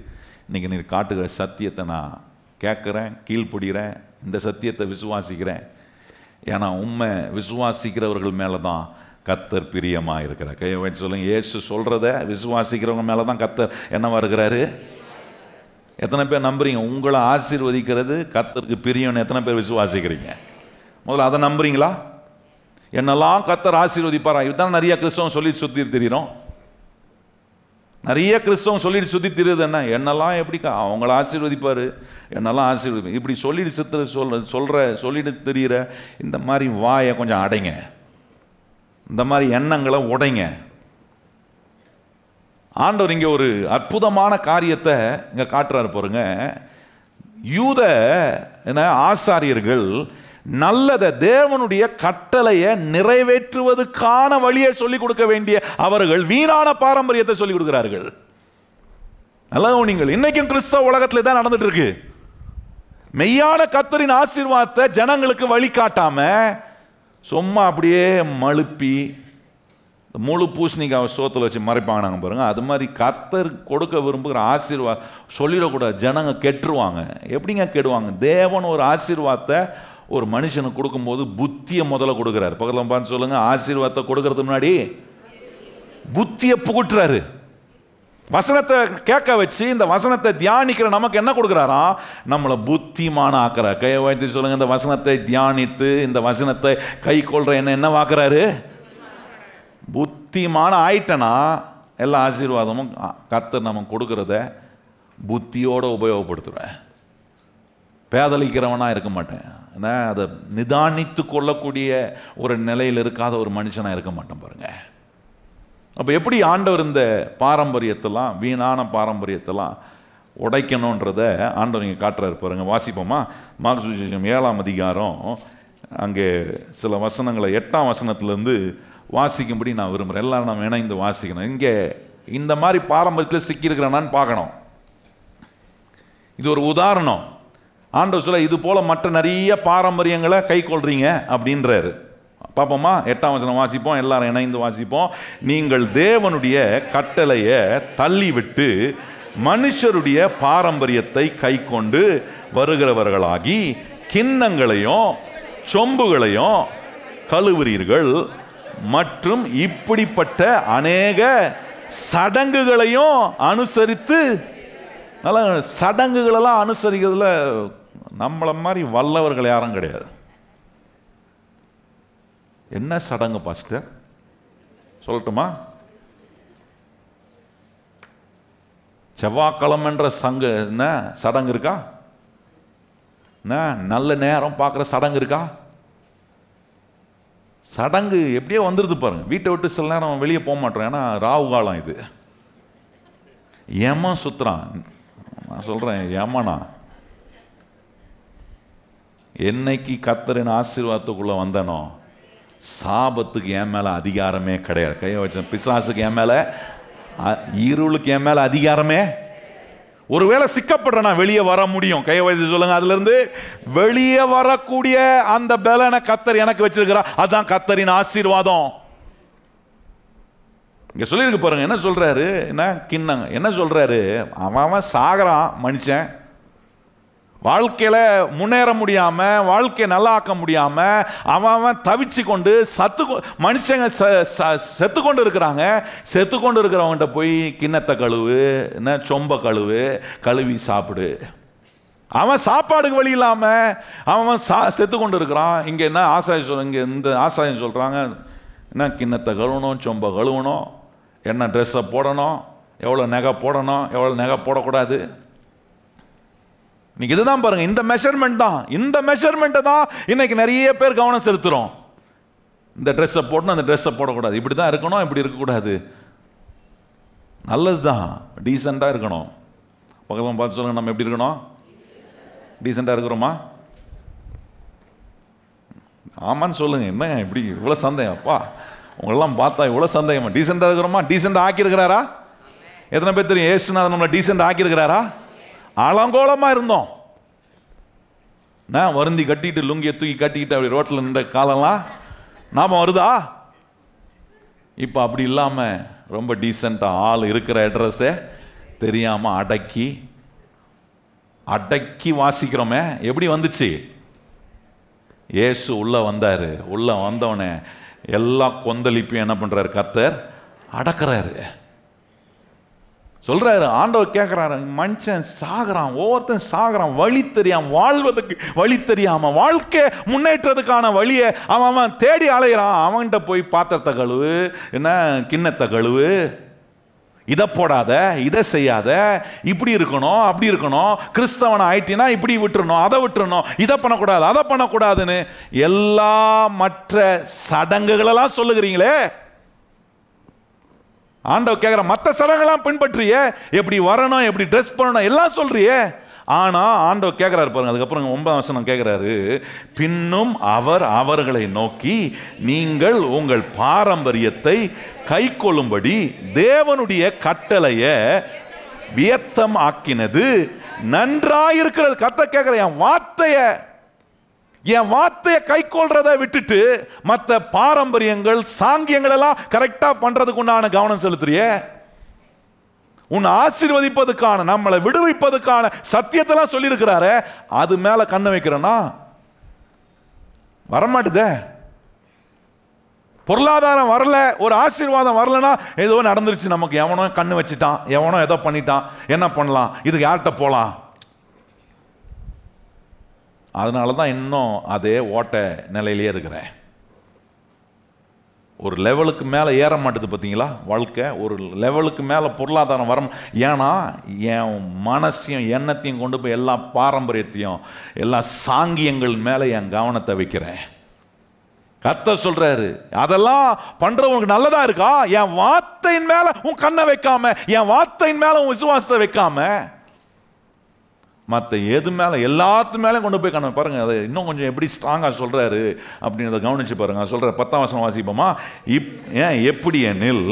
இன்னைக்கு நீ காட்டுகிற சத்தியத்தை நான் கேட்குறேன், கீழ்ப்படுகிறேன், இந்த சத்தியத்தை விசுவாசிக்கிறேன். ஏன்னா உண்மை விசுவாசிக்கிறவர்கள் மேலே தான் கர்த்தர் பிரியமாக இருக்கிறார். கையை சொல்லுங்க, இயேசு சொல்கிறத விசுவாசிக்கிறவங்க மேலே தான் கர்த்தர் என்னவா இருக்கிறாரு. எத்தனை பேர் நம்புறீங்க உங்களை ஆசீர்வதிக்கிறது கர்த்தருக்கு பிரியம்னு? எத்தனை பேர் விசுவாசிக்கிறீங்க? முதல்ல அதை நம்புறீங்களா? என்னெல்லாம் கர்த்தர் ஆசீர்வதிப்பாரா? இதுதான் நிறைய கிறிஸ்தவம் சொல்லிட்டு சுற்றி தெரியுறோம். நிறைய கிறிஸ்தவம் சொல்லிட்டு சுற்றி தெரியுது என்ன, என்னெல்லாம் எப்படி அவங்கள ஆசீர்வதிப்பார், என்னெல்லாம் ஆசீர்வதிப்பார், இப்படி சொல்லிட்டு சொல்லிட்டு தெரிகிற இந்த மாதிரி வாயை கொஞ்சம் அடைங்க, இந்த மாதிரி எண்ணங்களை உடைங்க. ஆண்டவர் இங்கே ஒரு அற்புதமான காரியத்தை இங்கே காட்டுறாரு பாருங்க. யூத ஆசாரியர்கள் நல்லதை, தேவனுடைய கட்டளையை நிறைவேற்றுவதற்கான வழியை சொல்லிக் கொடுக்க வேண்டிய அவர்கள் வீணான பாரம்பரியத்தை சொல்லிக் கொடுக்கிறார்கள். நல்லா நீங்கள் இன்னைக்கும் கிறிஸ்தவ உலகத்துல தான் நடந்துட்டு இருக்கு. மெய்யான கர்த்தரின் ஆசீர்வாதத்தை ஜனங்களுக்கு வழிகாட்டாம சும்மா அப்படியே மழுப்பி முழு பூசணிக்காவை சோத்தில் வச்சு மறைப்பாங்க பாருங்க. அது மாதிரி கர்த்தர் கொடுக்க விரும்புகிற ஆசீர்வாதம் சொல்லிடக்கூடாது, ஜனங்க கெட்டுருவாங்க. எப்படிங்க கெடுவாங்க? தேவன் ஒரு ஆசீர்வாதத்தை ஒரு மனுஷனுக்கு கொடுக்கும்போது புத்தியை முதல்ல கொடுக்குறாரு. பக்கத்தில் பார்த்து சொல்லுங்க, ஆசீர்வாதத்தை கொடுக்கறதுக்கு முன்னாடி புத்தியை புகுட்டுறாரு. வசனத்தை கேட்க வச்சு இந்த வசனத்தை தியானிக்கிற நமக்கு என்ன கொடுக்குறாரா? நம்மளை புத்திமான ஆக்குறார். கையை வைத்து சொல்லுங்க, இந்த வசனத்தை தியானித்து இந்த வசனத்தை கை கொள்ற என்ன வாக்குறாரு? புத்திமான ஆயிட்டனா எல்லா ஆசீர்வாதமும் கர்த்தர் நம்ம கொடுக்கறத புத்தியோடு உபயோகப்படுத்துவேன். பேதலிக்கிறவனா இருக்க மாட்டேன், அதை நிதானித்து கொள்ளக்கூடிய ஒரு நிலையில் இருக்காத ஒரு மனுஷனாக இருக்க மாட்டேன் பாருங்க. அப்போ எப்படி ஆண்டவர் இந்த பாரம்பரியத்தெல்லாம், வீணான பாரம்பரியத்தெல்லாம் உடைக்கணுன்றத ஆண்டவர் இங்கே காட்டுறாரு பாருங்க. வாசிப்போமா? மார்க்கு சுவிசேஷம் 7ஆம் அதிகாரம் அங்கே சில வசனங்களை 8ஆம் வசனத்திலேருந்து வாசிக்கும்படி நான் விரும்புகிறேன். எல்லாரும் நம்ம இணைந்து வாசிக்கணும். இங்கே இந்த மாதிரி பாரம்பரியத்தில் சிக்கியிருக்கிறேன்னான்னு பார்க்கணும். இது ஒரு உதாரணம். ஆண்டவர் சொல்ல, இது போல மற்ற நிறைய பாரம்பரியங்களை கை கொள்றீங்க அப்படின்றாரு. பார்ப்போமா? 8ஆம் வசனம் வாசிப்போம், எல்லாரும் இணைந்து வாசிப்போம். நீங்கள் தேவனுடைய கட்டளையை தள்ளிவிட்டு மனுஷருடைய பாரம்பரியத்தை கை கொண்டு வருகிறவர்களாகி கிண்ணங்களையும் சொம்புகளையும் கழுவுறீர்கள் மற்றும் இப்படிப்பட்ட அநேக சடங்குகளையும் அனுசரித்து. நல்லா, சடங்குகளெல்லாம் அனுசரிக்கிறதுல நம்மளை மாதிரி வல்லவர்கள் யாரும் கிடையாது. என்ன சடங்கு பாஸ்டர் சொல்லட்டுமா? செவ்வாய்க்கிழமைன்ற என்ன சடங்கு இருக்கா? நல்ல நேரம் பார்க்குற சடங்கு இருக்கா? சடங்கு எப்படியோ வந்துடுது பாருங்க. வீட்டை விட்டு சில நேரம் வெளியே போக மாட்டோம், ஏன்னா ராகு காலம் இது. ஏமா சுத்துறான், நான் சொல்றேன் ஏமாண்ணா. என்னைக்கு கர்த்தரின் ஆசீர்வாதத்துக்குள்ள வந்தனோ சாபத்துக்கு என் மேல அதிகாரமே கிடையாது. கையை வச்ச பிசாசுக்கு என் மேல, இருளுக்கு என் மேல அதிகாரமே. ஒருவேளை சிக்கப்படுறேன்னா வெளியே வர முடியும். கையை வைத்து சொல்லுங்க, அதுல இருந்து வெளியே வரக்கூடிய அந்த பலனை கர்த்தர் எனக்கு வச்சிருக்கிறார். அதுதான் கர்த்தரின் ஆசீர்வாதம். இங்க சொல்லியிருக்கு பாருங்க, என்ன சொல்றாரு? என்ன கிண்ணங்க என்ன சொல்றாரு? அவன் சாகிறான் மனுஷன், வாழ்க்கையில முன்னேற முடியாம, வாழ்க்கையை நல்லா ஆக்க முடியாம அவன் தவிச்சு கொண்டு மனுஷங்க செத்து கொண்டு இருக்கிறாங்க. செத்து கொண்டு இருக்கிறவங்கிட்ட போய் கிண்ணத்தை கழுவு, என்ன சொம்ப கழுவி சாப்பிடு. அவன் சாப்பாடுக்கு வழி இல்லாம அவன் செத்து கொண்டு இருக்கிறான். இங்க என்ன ஆசாயம் இங்க இந்த ஆசாயம் சொல்றாங்க, என்ன கிண்ணத்தை கழுவணும், சொம்ப கழுவணும், என்ன ட்ரெஸ்ஸை போடணும், எவ்வளோ நகை போடணும், எவ்வளோ நகை போடக்கூடாது. இன்னைக்கு இதுதான் பாருங்க, இந்த மெஷர்மெண்ட் தான், இந்த மெஷர்மெண்ட்டை தான் இன்னைக்கு நிறைய பேர் கவனம் செலுத்துறோம். இந்த ட்ரெஸ்ஸை போடணும், அந்த ட்ரெஸ்ஸை போடக்கூடாது, இப்படி தான் இருக்கணும், இப்படி இருக்கக்கூடாது. நல்லது தான், டீசெண்டாக இருக்கணும். பக்கத்தில் பார்த்து சொல்லுங்க, நம்ம எப்படி இருக்கணும்? டீசெண்டாக இருக்கிறோமா? ஆமான்னு சொல்லுங்க. என்ன இப்படி இவ்வளோ சந்தேகம்? அப்பா உங்களெல்லாம் பார்த்தா இவ்வளோ சந்தேகமா? டீசெண்டாக இருக்கிறோமா? டீசெண்டாக ஆக்கியிருக்கிறாரா? எத்தனை பேர் தெரியும் ஏசுநாதர் நம்மளை டீசெண்டாக ஆக்கியிருக்கிறாரா? அலங்கோலமாக இருந்தோம். நான் வருந்தி கட்டிட்டு லுங்கியை தூக்கி கட்டிக்கிட்டு அப்படி ரோட்டில் நின்ற காலம்லாம் நாம வருதா? இப்போ அப்படி இல்லாமல் ரொம்ப டீசெண்டாக ஆள் இருக்கிற அட்ரஸே தெரியாமல் அடக்கி வாசிக்கிறோமே. எப்படி வந்துச்சு? இயேசு உள்ளே வந்தார். உள்ளே வந்தவனே எல்லா கொந்தளிப்பையும் என்ன பண்ணுறாரு? கர்த்தர் அடக்கிறாரு. சொல்றாரு, ஆண்டவர் கேட்குறாரு, மனுஷன் சாகுறான், ஒவ்வொருத்தன் சாகுறான், வழி தெரியாம, வாழ்வதற்கு வழி தெரியாம, வாழ்க்கை முன்னேற்றத்துக்கான வழியை அவன் தேடி அலைகிறான். அவன்கிட்ட போய் பாத்திரத்தை கழுவு, என்ன கிண்ணத்தை கழுவு, இதை போடாத, இதை செய்யாத, இப்படி இருக்கணும், அப்படி இருக்கணும், கிறிஸ்தவனை ஆயிட்டினா இப்படி விட்டுறணும், அதை விட்டுறணும், இதை பண்ணக்கூடாது, அதை பண்ணக்கூடாதுன்னு எல்லா மற்ற சடங்குகளெல்லாம் சொல்லுகிறீங்களே. ஆண்டவர் கேட்குற மற்ற சடங்கெல்லாம் பின்பற்றியே, எப்படி வரணும், எப்படி ட்ரெஸ் பண்ணணும் எல்லாம் சொல்றியே. ஆனால் ஆண்டவர் கேட்குறாரு பாருங்க, அதுக்கப்புறம் 9ஆம் வசனம் கேட்குறாரு, பின்னும் அவர் அவர்களை நோக்கி, நீங்கள் உங்கள் பாரம்பரியத்தை கை கொள்ளும்படி தேவனுடைய கட்டளையை வியத்தம் ஆக்கினது நன்றாயிருக்கிறது. கர்த்தர் கேட்குற, என் வார்த்தையை கை கொள்றதை விட்டுட்டு மற்ற பாரம்பரியங்கள் சாங்கியங்கள் எல்லாம் கரெக்டா பண்றதுக்கு உண்டான கவனம் செலுத்துறியே. உன்னை ஆசீர்வதிப்பதுக்கான, நம்மளை விடுவிப்பதுக்கான சத்தியத்தெல்லாம் சொல்லியிருக்கிறாரு, அது மேல கண்ணை வைக்கிறேன்னா வரமாட்டுதே. பொருளாதாரம் வரல, ஒரு ஆசீர்வாதம் வரலன்னா ஏதோ நடந்துருச்சு, நமக்கு எவனோ கண்ணு வச்சுட்டான், எவனோ ஏதோ பண்ணிட்டான், என்ன பண்ணலாம், இதுக்கு யார்கிட்ட போலாம். அதனால தான் இன்னும் அதே ஓட்ட நிலையிலேயே இருக்கிறேன். ஒரு லெவலுக்கு மேலே ஏற மாட்டுது பார்த்தீங்களா வாழ்க்கை. ஒரு லெவலுக்கு மேலே பொருளாதாரம் வர, ஏன்னா என் மனசையும் எண்ணத்தையும் கொண்டு போய் எல்லா பாரம்பரியத்தையும் எல்லா சாங்கியங்கள் மேலே என் கவனத்தை வைக்கிறேன். கர்த்தர் சொல்றாரு, அதெல்லாம் பண்றவங்களுக்கு நல்லதா இருக்கா? என் வார்த்தையின் மேல உன் கண்ணை வைக்காம, என் வார்த்தையின் மேல உன் விசுவாசத்தை வைக்காம, மற்ற எது மேலே எல்லாத்து மேலே கொண்டு போய் கண்ணு பாருங்க. அதை இன்னும் கொஞ்சம் எப்படி ஸ்ட்ராங்காக சொல்கிறாரு அப்படின்றத கவனிச்சு பாருங்க. சொல்கிற 10ஆம் வசனம் வாசிப்போமா? எப்படி எனில்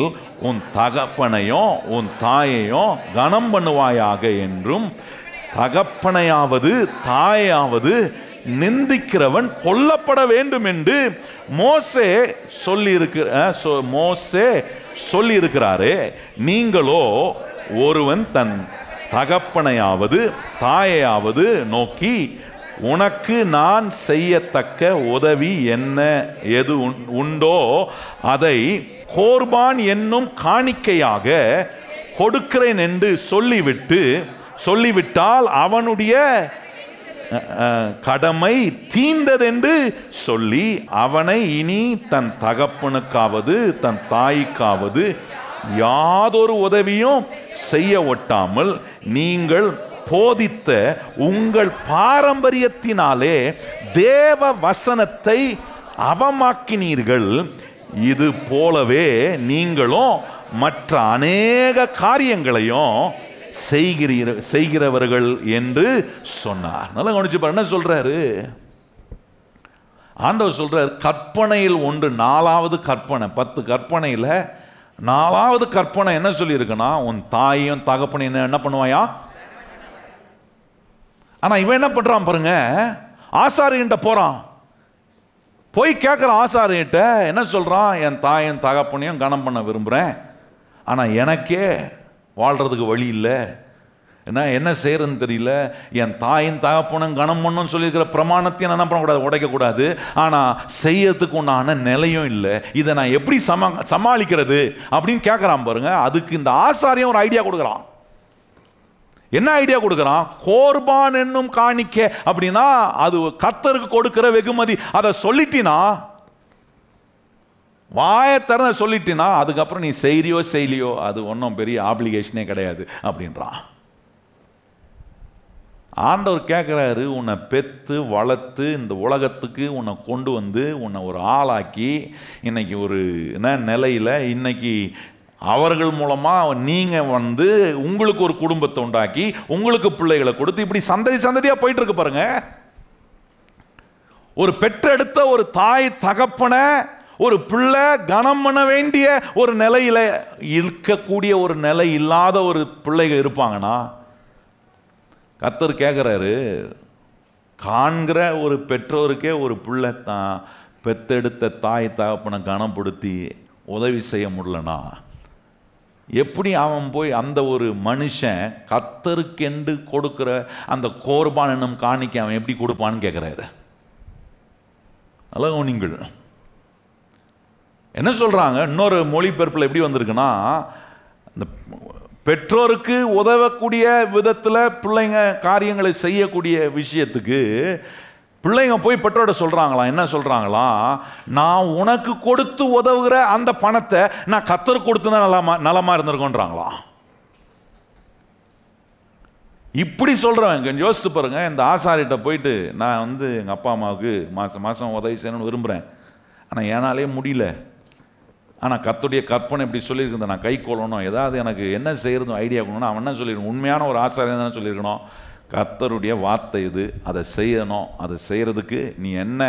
உன் தகப்பனையும் உன் தாயையும் கனம் பண்ணுவாயாக என்றும், தகப்பனையாவது தாயாவது நிந்திக்கிறவன் கொல்லப்பட வேண்டும் என்று மோசே சொல்லி இருக்கிறாரே. நீங்களோ ஒருவன் தன் தகப்பனையாவது தாயையாவது நோக்கி, உனக்கு நான் செய்யத்தக்க உதவி என்ன எது உண்டோ அதை கோர்பான் என்னும் காணிக்கையாக கொடுக்கிறேன் என்று சொல்லிவிட்டால் அவனுடைய கடமை தீர்ந்ததென்று சொல்லி அவனை இனி தன் தகப்பனுக்காவது தன் தாய்க்காவது யாதொரு உதவியும் செய்ய ஒட்டாமல் நீங்கள் போதித்த உங்கள் பாரம்பரியத்தினாலே தேவ வசனத்தை அவமாக்கினீர்கள். இது போலவே நீங்களும் மற்ற அநேக காரியங்களையும் செய்கிறவர்கள் என்று சொன்னார். நல்லா கவனிச்சு பாருங்க, என்ன சொல்றாரு ஆண்டவர்? சொல்றாரு, கற்பனையில் ஒன்று, 4வது கற்பனை, 10 கற்பனையில் 4வது கற்பனை என்ன சொல்லி இருக்குன்னா, உன் தாயும் தகப்பனையும் என்ன பண்ணுவாயா? ஆனா இவன் என்ன பண்றான் பாருங்க, ஆசாரியன்ட்ட போறான், போய் கேட்கிறான் ஆசாரியன்ட்ட, என்ன சொல்றான்? என் தாயும் தகப்பனையும் கனம் பண்ண விரும்புறேன், ஆனா எனக்கே வாழ்றதுக்கு வழி இல்லை, என்ன செய்யறதுன்னு தெரியல. என் தாயின் தகப்பனும் கனம் பண்ணுன்னு சொல்லியிருக்கிற பிரமாணத்தையும் என்ன பண்ணக்கூடாது, உடைக்கக்கூடாது, ஆனால் செய்யறதுக்கு உண்டான நிலையும் இல்லை, இதை நான் எப்படி சமாளிக்கிறது அப்படின்னு கேட்குறான் பாருங்க. அதுக்கு இந்த ஆசாரியம் ஒரு ஐடியா கொடுக்குறான். என்ன ஐடியா கொடுக்குறான்? கோர்பான் என்னும் காணிக்க அப்படின்னா அது கர்த்தருக்கு கொடுக்கிற வெகுமதி. அதை சொல்லிட்டினா, வாயை திறந்த சொல்லிட்டினா, அதுக்கப்புறம் நீ செய்யலையோ அது ஒன்றும் பெரிய ஆப்ளிகேஷனே கிடையாது அப்படின்றான். ஆண்டவர் கேட்குறாரு, உன்னை பெற்று வளர்த்து இந்த உலகத்துக்கு உன்னை கொண்டு வந்து உன்னை ஒரு ஆளாக்கி இன்னைக்கு ஒரு நிலையில் இன்னைக்கு அவர்கள் மூலமாக நீங்கள் வந்து உங்களுக்கு ஒரு குடும்பத்தை உண்டாக்கி உங்களுக்கு பிள்ளைகளை கொடுத்து இப்படி சந்ததி சந்ததியாக போயிட்டு இருக்கு பாருங்க. ஒரு பெற்றெடுத்த ஒரு தாய் தகப்பனை ஒரு பிள்ளை கனம் பண்ண வேண்டிய ஒரு நிலையில் இருக்கக்கூடிய ஒரு நிலை இல்லாத ஒரு பிள்ளைகள் இருப்பாங்கன்னா, கர்த்தர் கேட்குறாரு, காண்கிற ஒரு பெற்றோருக்கே ஒரு பிள்ளை தான் பெற்றெடுத்த தாய் தகப்பனை கனப்படுத்தி உதவி செய்ய முடியலனா எப்படி அவன் போய் அந்த ஒரு மனுஷன் கர்த்தருக்கென்று கொடுக்கிற அந்த கோர்பான் என்னும் காணிக்கை அவன் எப்படி கொடுப்பான்னு கேட்குறாரு. அல்ல நீங்கள் என்ன சொல்கிறாங்க, இன்னொரு மொழிபெயர்ப்பில் எப்படி வந்திருக்குன்னா, இந்த பெற்றோருக்கு உதவக்கூடிய விதத்தில் பிள்ளைங்க காரியங்களை செய்யக்கூடிய விஷயத்துக்கு பிள்ளைங்க போய் பெற்றோட சொல்கிறாங்களாம், என்ன சொல்கிறாங்களாம், நான் உனக்கு கொடுத்து உதவுகிற அந்த பணத்தை நான் கர்த்தருக்கு கொடுத்துதான் நலமாக இருந்திருக்கோன்றாங்களாம். இப்படி சொல்கிறவங்க கொஞ்சம் யோசித்து பாருங்க. இந்த ஆசாரிகிட்ட போயிட்டு நான் வந்து எங்கள் அப்பா அம்மாவுக்கு மாதம் மாதம் உதவி செய்யணும்னு விரும்புகிறேன், ஆனால் ஏனாலே முடியல, ஆனால் கர்த்தருடைய கற்பனை இப்படி சொல்லியிருக்கிறத நான் கை கொள்ளணும், ஏதாவது எனக்கு என்ன செய்யறதும் ஐடியா கொடுக்கணும். அவன் என்ன சொல்லியிருக்கணும், உண்மையான ஒரு ஆசாரியன் தானே சொல்லியிருக்கணும், கர்த்தருடைய வார்த்தை இது, அதை செய்யணும், அதை செய்கிறதுக்கு நீ என்ன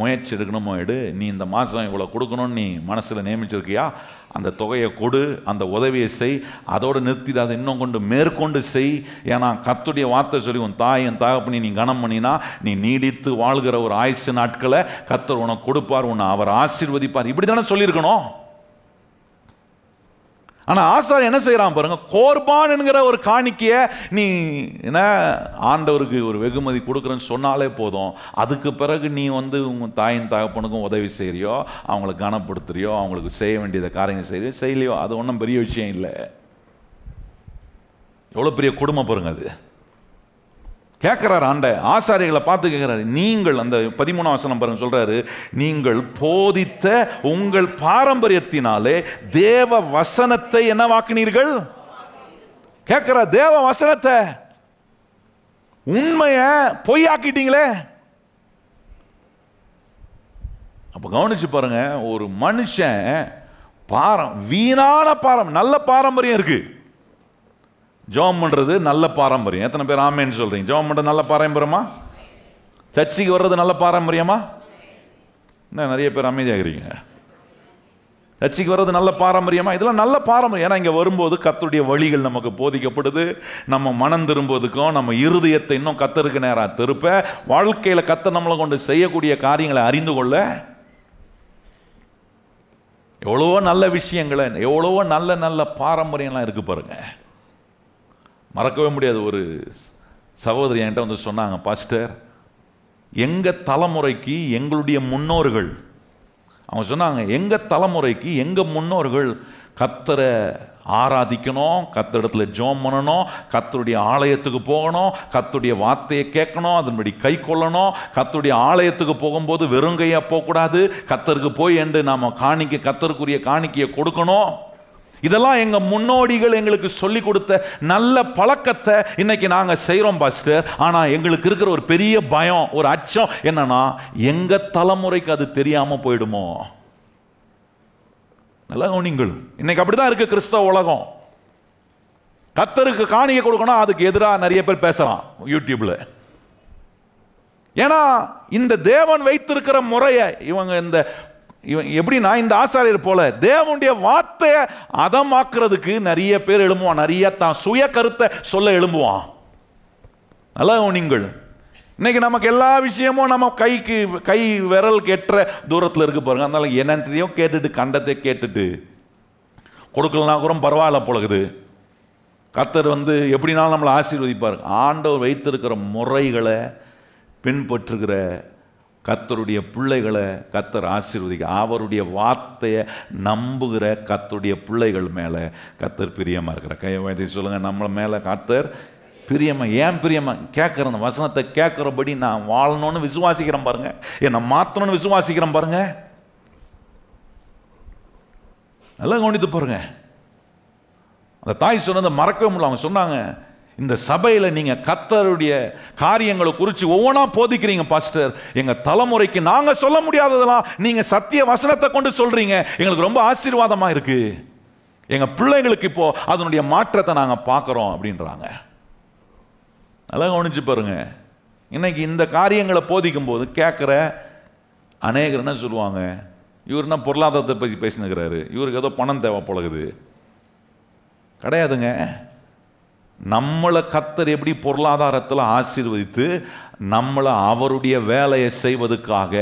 முயற்சி எடுக்கணுமோ எடு, நீ இந்த மாதம் இவ்வளோ கொடுக்கணும்னு நீ மனசில் நியமிச்சிருக்கியா, அந்த தொகையை கொடு, அந்த உதவியை செய், அதோடு நிறுத்திட்டு அதை இன்னும் கொண்டு மேற்கொண்டு செய். ஏன்னா கர்த்தருடைய வார்த்தை சொல்லி உன் தாயின் தகப்பனை நீ கனம் பண்ணினா நீ நீடித்து வாழ்கிற ஒரு ஆயுசு நாட்களை கர்த்தர் உனக்கு கொடுப்பார், உன்னை அவர் ஆசீர்வதிப்பார். இப்படி தானே சொல்லியிருக்கணும். ஆனால் ஆசாரி என்ன செய்கிறான் பாருங்க, கோர்பான் என்கிற ஒரு காணிக்கையை நீ என்ன ஆண்டவருக்கு ஒரு வெகுமதி கொடுக்குறேன்னு சொன்னாலே போதும், அதுக்கு பிறகு நீ வந்து உங்கள் தாயின் தகப்பனுக்கும் உதவி செய்கிறியோ, அவங்களை கனப்படுத்துறியோ, அவங்களுக்கு செய்ய வேண்டியதை காரியங்கள் செய்யறியோ செய்யலையோ, அது ஒன்றும் பெரிய விஷயம் இல்லை. எவ்வளோ பெரிய குடும்பம் பாருங்க. அது கேட்குறாரு ஆண்ட ஆசாரிகளை பார்த்து கேட்குறாரு, நீங்கள் அந்த 13ஆம் வசனம் பாருங்க சொல்றாரு, நீங்கள் போதித்த உங்கள் பாரம்பரியத்தினாலே தேவ வசனத்தை என்ன வாக்கினீர்கள். கேட்கிற தேவ வசனத்தை உண்மைய பொய்யாக்கிட்டீங்களே. அப்ப கவனிச்சு பாருங்க, ஒரு மனுஷன் வீணான நல்ல பாரம்பரியம் இருக்கு. ஜெபம் பண்றது நல்ல பாரம்பரியம். எத்தனை பேர் ஆமேன்னு சொல்றீங்க? ஜெபம் பண்றது நல்ல பாரம்பரியமா? சர்ச்சைக்கு வர்றது நல்ல பாரம்பரியமா? என்ன நிறைய பேர் அமைதியாகிறீங்க? சர்ச்சைக்கு வர்றது நல்ல பாரம்பரியமா? இதெல்லாம் நல்ல பாரம்பரியம். ஏன்னா இங்க வரும்போது கர்த்தருடைய வழிகள் நமக்கு போதிக்கப்படுது. நம்ம மனம் திரும்புவதுக்கும் நம்ம இருதயத்தை இன்னும் கர்த்தருக்கு நேரா திருப்ப, வாழ்க்கையில கர்த்தர் நம்மளை கொண்டு செய்யக்கூடிய காரியங்களை அறிந்து கொள்ள எவ்வளவோ நல்ல விஷயங்களை, எவ்வளவோ நல்ல நல்ல பாரம்பரியம்லாம் இருக்கு பாருங்க. மறக்கவே முடியாது. ஒரு சகோதரி என்கிட்ட வந்து சொன்னாங்க, பாஸ்டர், எங்கள் தலைமுறைக்கு எங்களுடைய முன்னோர்கள், அவங்க சொன்னாங்க, எங்கள் தலைமுறைக்கு எங்கள் முன்னோர்கள் கர்த்தரை ஆராதிக்கணும், கர்த்தரிடத்துல ஜெபம் பண்ணணும், கர்த்தருடைய ஆலயத்துக்கு போகணும், கர்த்தருடைய வார்த்தையை கேட்கணும், அதன்படி கை கொள்ளணும், கர்த்தருடைய ஆலயத்துக்கு போகும்போது வெறுங்கையா போகக்கூடாது, கர்த்தருக்கு போய் என்று நாம் கர்த்தருக்குரிய காணிக்கையை கொடுக்கணும். இதெல்லாம் எங்க முன்னோடிகள் எங்களுக்கு சொல்லி கொடுத்த நல்ல பழக்கத்தை இன்னைக்கு நாங்க செய்யறோம் பாஸ்டர். ஆனா எங்களுக்கு இருக்கிற ஒரு பெரிய பயம், ஒரு அச்சம் என்னன்னா, எங்க தலைமுறைக்கு அது தெரியாம போயிடுமோ. நல்லா கவனிங்கள், இன்னைக்கு அப்படிதான் இருக்கு கிறிஸ்தவ உலகம். கர்த்தருக்கு காணிக்கை கொடுக்கணும், அதுக்கு எதிராக நிறைய பேர் பேசலாம் யூடியூப்ல. ஏன்னா இந்த தேவன் வைத்திருக்கிற முறையை இவங்க எப்படின்னா, இந்த ஆசாரியர் போல தேவனுடைய வார்த்தையை அதமாக்குறதுக்கு நிறைய பேர் எழும்புவான், நிறைய தான் சுய கருத்தை சொல்ல எழும்புவான். நல்லா நீங்கள், இன்னைக்கு நமக்கு எல்லா விஷயமும் நம்ம கை விரல் கெட்டுற தூரத்தில் இருக்கு பாருங்க. அதனால என்னத்தையும் கேட்டுட்டு கண்டத்தை கேட்டுட்டு கொடுக்கலனா கூட பரவாயில்ல போலகுது. கர்த்தர் எப்படினாலும் நம்மளை ஆசீர்வதிப்பார். ஆண்டவர் வைத்திருக்கிற முறைகளை பின்பற்றுகிற கர்த்தருடைய பிள்ளைகளை கர்த்தர் ஆசீர்வதிக்க, அவருடைய வார்த்தையை நம்புகிற கர்த்தருடைய பிள்ளைகள் மேலே கர்த்தர் பிரியமாக இருக்கிற. கையை சொல்லுங்க, நம்மள மேலே கர்த்தர் பிரியமா. ஏன் பிரியமா? கேட்குற வசனத்தை கேட்குறபடி நான் வாழணும்னு விசுவாசிக்கிறேன் பாருங்க, என்னை மாற்றணும்னு விசுவாசிக்கிறேன் பாருங்க. நல்லா கவனித்து பாருங்க. அந்த தாய் சொன்னதை மறக்கவே முடியல. அவங்க சொன்னாங்க, இந்த சபையில் நீங்க கர்த்தருடைய காரியங்களை குறித்து ஒவ்வொன்றா போதிக்கிறீங்க பாஸ்டர். எங்க தலைமுறைக்கு நாங்க சொல்ல முடியாததெல்லாம் நீங்க சத்திய வசனத்தை கொண்டு சொல்றீங்க. எங்களுக்கு ரொம்ப ஆசீர்வாதமா இருக்கு. எங்க பிள்ளைங்களுக்கு இப்போ அதனுடைய மாற்றத்தை நாங்க பார்க்கிறோம் அப்படின்றாங்க. நல்லா கவனிச்சு பாருங்க. இன்னைக்கு இந்த காரியங்களை போதிக்கும் போது கேட்குற அநேகர் என்ன சொல்லுவாங்க, இவர் என்ன பொருளாதாரத்தை பற்றி பேசினுக்கிறாரு, இவருக்கு ஏதோ பணம் தேவை போலகுது. கிடையாதுங்க. நம்மளை கர்த்தர் எப்படி பொருளாதாரத்தில் ஆசீர்வதித்து நம்மளை அவருடைய வேலையை செய்வதற்காக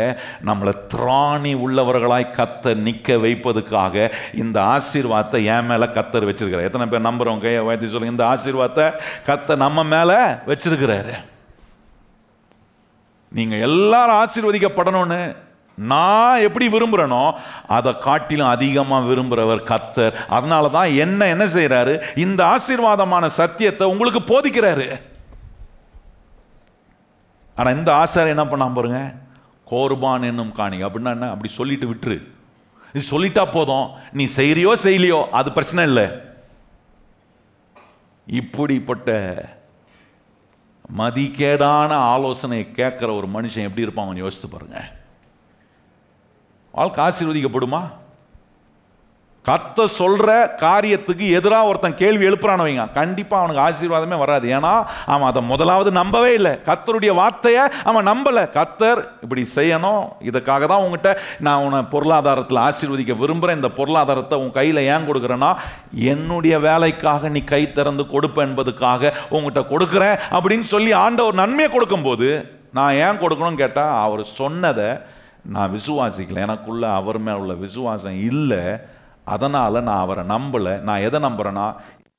நம்மளை திராணி உள்ளவர்களாய் கர்த்தர் நிற்க வைப்பதற்காக இந்த ஆசீர்வாதத்தை என் மேலே கர்த்தர் வச்சிருக்கிறார். எத்தனை பேர் நம்புறோம்? கையை வைத்து சொல்லுங்க. இந்த ஆசீர்வாதத்தை கர்த்தர் நம்ம மேலே வச்சிருக்கிறாரு. நீங்க எல்லாரும் ஆசீர்வதிக்கப்படணும்னு நான் எப்படி விரும்புகிறேனோ அதை காட்டிலும் அதிகமாக விரும்புகிறவர் கர்த்தர். அதனால தான் என்ன செய்கிறாரு, இந்த ஆசீர்வாதமான சத்தியத்தை உங்களுக்கு போதிக்கிறாரு. ஆனால் இந்த ஆசாரியர் என்ன பண்ணாம பாருங்க, கோர்பான் என்னும் காணிக்கை அப்படின்னா என்ன, அப்படி சொல்லிட்டு விட்டுரு, இது சொல்லிட்டா போதும், நீ செய்யறியோ செய்யலையோ அது பிரச்சனை இல்லை. இப்படிப்பட்ட மதிக்கேடான ஆலோசனை கேட்குற ஒரு மனுஷன் எப்படி இருப்பாங்க யோசித்து பாருங்க. வாழ்க்கை ஆசீர்வதிக்கப்படுமா? கர்த்தர் சொல்ற காரியத்துக்கு எதிராக ஒருத்தன் கேள்வி எழுப்புறான்னு வைங்க, கண்டிப்பா அவனுக்கு ஆசீர்வாதமே வராது. ஏன்னா அவன் அதை முதலாவது நம்பவே இல்லை. கர்த்தருடைய வார்த்தையை அவன் நம்பல. கர்த்தர் இப்படி செய்யணும், இதுக்காக தான் உங்ககிட்ட நான் உன்னை பொருளாதாரத்தில் ஆசீர்வதிக்க விரும்புகிறேன், இந்த பொருளாதாரத்தை உன் கையில் ஏன் கொடுக்குறேன்னா என்னுடைய வேலைக்காக நீ கை திறந்து கொடுப்ப என்பதுக்காக உங்ககிட்ட கொடுக்குறேன் அப்படின்னு சொல்லி ஆண்டவர் நன்மையை கொடுக்கும்போது நான் ஏன் கொடுக்கணும்னு கேட்டால் அவர் சொன்னதை நான் விசுவாசிக்கல, எனக்குள்ள அவர் மேல உள்ள விசுவாசம் இல்லை, அதனால் நான் அவரை நம்பலை. நான் எதை நம்புறேன்னா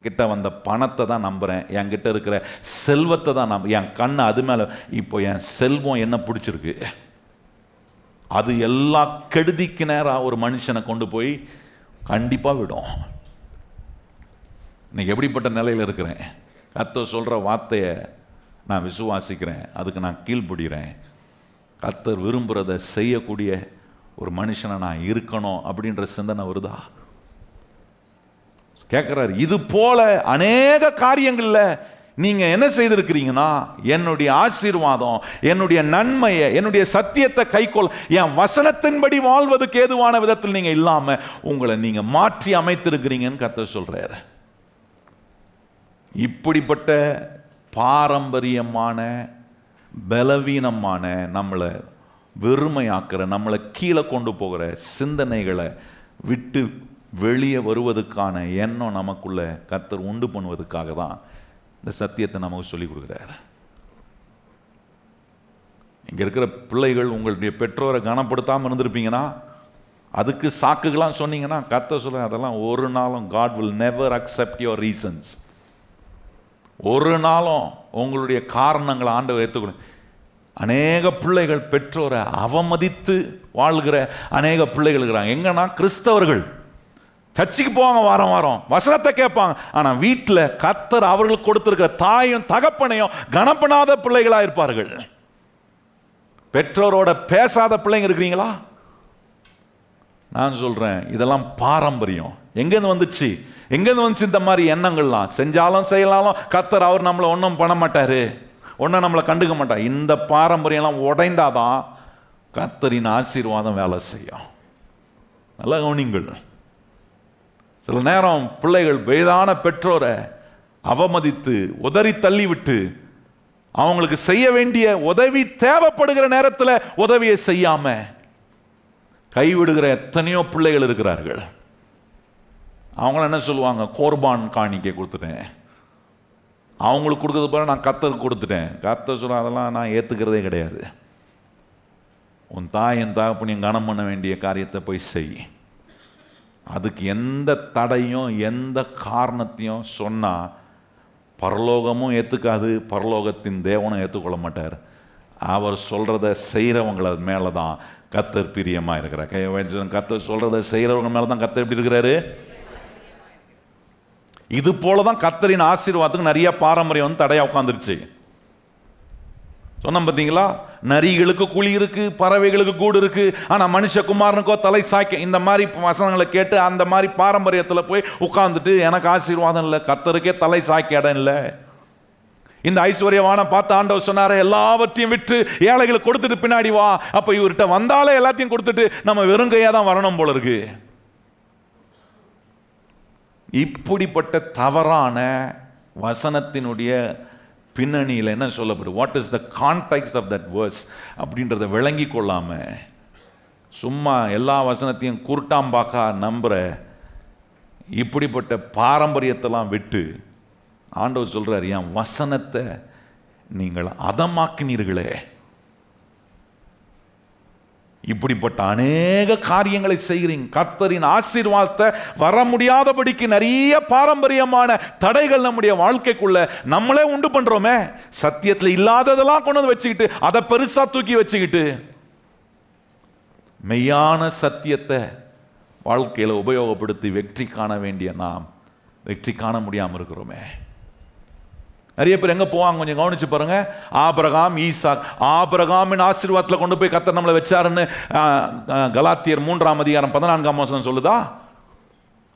கிட்ட வந்த பணத்தை தான் நம்புகிறேன், என்கிட்ட இருக்கிற செல்வத்தை தான் நம்ப, என் கண்ணு அது மேலே. இப்போ என் செல்வம் என்ன பிடிச்சிருக்கு, அது எல்லா கெடுதிக்கு நேரம் ஒரு மனுஷனை கொண்டு போய் கண்டிப்பாக விடும். இன்னைக்கு எப்படிப்பட்ட நிலையில் இருக்கிறேன், கர்த்தர் சொல்கிற வார்த்தையை நான் விசுவாசிக்கிறேன், அதுக்கு நான் கீழ்ப்படுகிறேன், கர்த்தர் விரும்புகிறத செய்யக்கூடிய ஒரு மனுஷனை நான் இருக்கணும் அப்படின்ற சிந்தனை வருதா? கேட்குறாரு. இது போல அநேக காரியங்கள்ல நீங்க என்ன செய்திருக்கிறீங்கன்னா, என்னுடைய ஆசீர்வாதம், என்னுடைய நன்மையை, என்னுடைய சத்தியத்தை கைக்கொள், என் வசனத்தின்படி வாழ்வதற்கு ஏதுவான விதத்தில் நீங்க இல்லாம உங்களை நீங்க மாற்றி அமைத்திருக்கிறீங்கன்னு கர்த்தர் சொல்றாரு. இப்படிப்பட்ட பாரம்பரியமான பலவீனமான நம்மளை வெறுமையாக்குற, நம்மளை கீழே கொண்டு போகிற சிந்தனைகளை விட்டு வெளியே வருவதற்கான எண்ணம் நமக்குள்ள கர்த்தர் உண்டு பண்ணுவதற்காக தான் இந்த சத்தியத்தை நமக்கு சொல்லிக் கொடுக்குறாரு. இங்கே இருக்கிற பிள்ளைகள் உங்களுடைய பெற்றோரை கனப்படுத்தாமல் இருந்திருப்பீங்கன்னா, அதுக்கு சாக்குகளாம் சொன்னீங்கன்னா கர்த்தர் சொல்ல அதெல்லாம் ஒரு நாளும் God will never accept your reasons. ஒரு நாளும் உங்களுடைய காரணங்களை ஆண்டவர் ஏற்றுக்கணும். அநேக பிள்ளைகள் பெற்றோரை அவமதித்து வாழ்கிற அநேக பிள்ளைகள் இருக்கிறாங்க. எங்கன்னா கிறிஸ்தவர்கள் சர்ச்சுக்கு போவாங்க, வாரம் வாரம் வசனத்தை கேட்பாங்க, ஆனால் வீட்டில் கர்த்தர் அவர்களுக்கு கொடுத்திருக்கிற தாயும் தகப்பனையும் கனப்படாத பிள்ளைகளாக இருப்பார்கள். பெற்றோரோட பேசாத பிள்ளைங்க இருக்கிறீங்களா? நான் சொல்றேன், இதெல்லாம் பாரம்பரியம். எங்கேருந்து வந்துச்சு? எங்கேருந்து வந்துச்சு இந்த மாதிரி எண்ணங்கள்லாம்? செஞ்சாலும் செய்யலாலும் கர்த்தர் அவர் நம்மளை ஒன்றும் பண்ண மாட்டாரு, ஒன்றும் நம்மளை கண்டுக்க மாட்டார். இந்த பாரம்பரியம்லாம் உடைந்தாதான் கர்த்தரின் ஆசீர்வாதம் வேலை செய்யும். நல்லா கவனிங்கள். சில நேரம் பிள்ளைகள் வயதான பெற்றோரை அவமதித்து உதறி தள்ளிவிட்டு அவங்களுக்கு செய்ய வேண்டிய உதவி தேவைப்படுகிற நேரத்தில் உதவியை செய்யாம கைவிடுகிற எத்தனையோ பிள்ளைகள் இருக்கிறார்கள். அவங்கள என்ன சொல்லுவாங்க, கோர்பான் காணிக்கை கொடுத்துட்டேன், அவங்களுக்கு கொடுக்கறது போல நான் கர்த்தருக்கு கொடுத்துட்டேன். கர்த்தர் சொல்ல அதெல்லாம் நான் ஏற்றுக்கிறதே கிடையாது. உன் தாயின் தகப்பனையும் கனம் பண்ண வேண்டிய காரியத்தை போய் செய். அதுக்கு எந்த தடையும் எந்த காரணத்தையும் சொன்னால் பரலோகமும் ஏற்றுக்காது, பரலோகத்தின் தேவனும் ஏற்றுக்கொள்ள மாட்டார். அவர் சொல்கிறத செய்கிறவங்கள மேலே தான் கர்த்தர் பிரியமாக இருக்கிறார். கர்த்தர் சொல்கிறத செய்கிறவங்க மேலே தான் கர்த்தர் எப்படி இருக்கிறாரு? இது போல தான் கர்த்தரின் ஆசீர்வாதத்துக்கு நிறைய பாரம்பரியம் வந்து தடையா உட்காந்துருச்சு. சொன்ன பார்த்தீங்களா, நரிகளுக்கு குழி இருக்கு, பறவைகளுக்கு கூடு இருக்கு, ஆனால் மனுஷகுமாரனுக்கோ தலை சாய்க்க. இந்த மாதிரி வசனங்களை கேட்டு அந்த மாதிரி பாரம்பரியத்தில் போய் உட்காந்துட்டு எனக்கு ஆசீர்வாதம் இல்லை, கர்த்தருக்கே தலை சாய்க்க இடம் இல்லை. இந்த ஐஸ்வர்யவான பார்த்து ஆண்டவர் சொன்னாரு, எல்லாவற்றையும் விட்டு ஏழைகளுக்கு கொடுத்துட்டு பின்னாடி வா. அப்ப இவர்கிட்ட வந்தாலே எல்லாத்தையும் கொடுத்துட்டு நம்ம வெறுங்கையா தான் வரணும் போல இருக்கு. இப்படிப்பட்ட தவறான வசனத்தினுடைய பின்னணியில் என்ன சொல்லப்படும், what is the context of that verse அப்படின்றத விளங்கி கொள்ளாம சும்மா எல்லா வசனத்தையும் குருட்டாம்பாக்கா நம்புற இப்படிப்பட்ட பாரம்பரியத்தெல்லாம் விட்டு ஆண்டவர் சொல்றார், என் வசனத்தை நீங்கள் அதமாக்கினீர்களே. இப்படிப்பட்ட அநேக காரியங்களை செய்கிறீங்க. கர்த்தரின் ஆசீர்வாதத்தை வர முடியாதபடிக்கு நிறைய பாரம்பரியமான தடைகள் நம்முடைய வாழ்க்கைக்குள்ள நம்மளே உண்டு பண்றோமே. சத்தியத்தில் இல்லாததெல்லாம் கொண்டு வந்து வச்சுக்கிட்டு அதை பெருசா தூக்கி வச்சுக்கிட்டு மெய்யான சத்தியத்தை வாழ்க்கையில் உபயோகப்படுத்தி வெற்றி காண வேண்டிய நாம் வெற்றி காண முடியாமல் இருக்கிறோமே. நிறைய பேர் எங்க போவாங்க கொஞ்சம் கவனிச்சு பாருங்க. ஆபிரகாம், ஈசாக், ஆபிரகாமின் ஆசீர்வாதத்தில் கொண்டு போய் கர்த்தர் நம்மளை வச்சாருன்னு கலாத்தியர் 3:14 சொல்லுதா?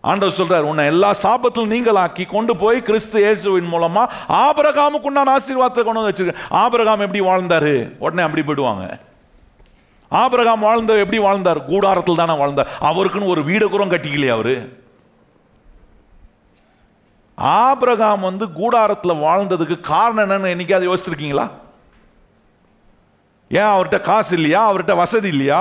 ஆண்டவர் சொல்றார், உன்னை எல்லா சாபத்திலும் நீங்களாக்கி கொண்டு போய் கிறிஸ்து இயேசுவின் மூலமா ஆபிரகாமுக்கு உண்டான ஆசீர்வாதத்தை கொண்டு வந்து வச்சிருக்க. ஆபிரகாம் எப்படி வாழ்ந்தாரு? உடனே அப்படி போயிடுவாங்க. ஆபிரகாம் வாழ்ந்த எப்படி வாழ்ந்தார்? கூடாரத்தில் தானே வாழ்ந்தார். அவருக்குன்னு ஒரு வீடு கூட கட்டிக்கலையே அவரு. ஆபிரகாம் கூடாரத்தில் வாழ்ந்ததுக்கு காரணம் என்னன்னு என்னைக்காவது யோசிச்சிருக்கீங்களா? ஏன் அவர்கிட்ட காசு இல்லையா? அவர்கிட்ட வசதி இல்லையா?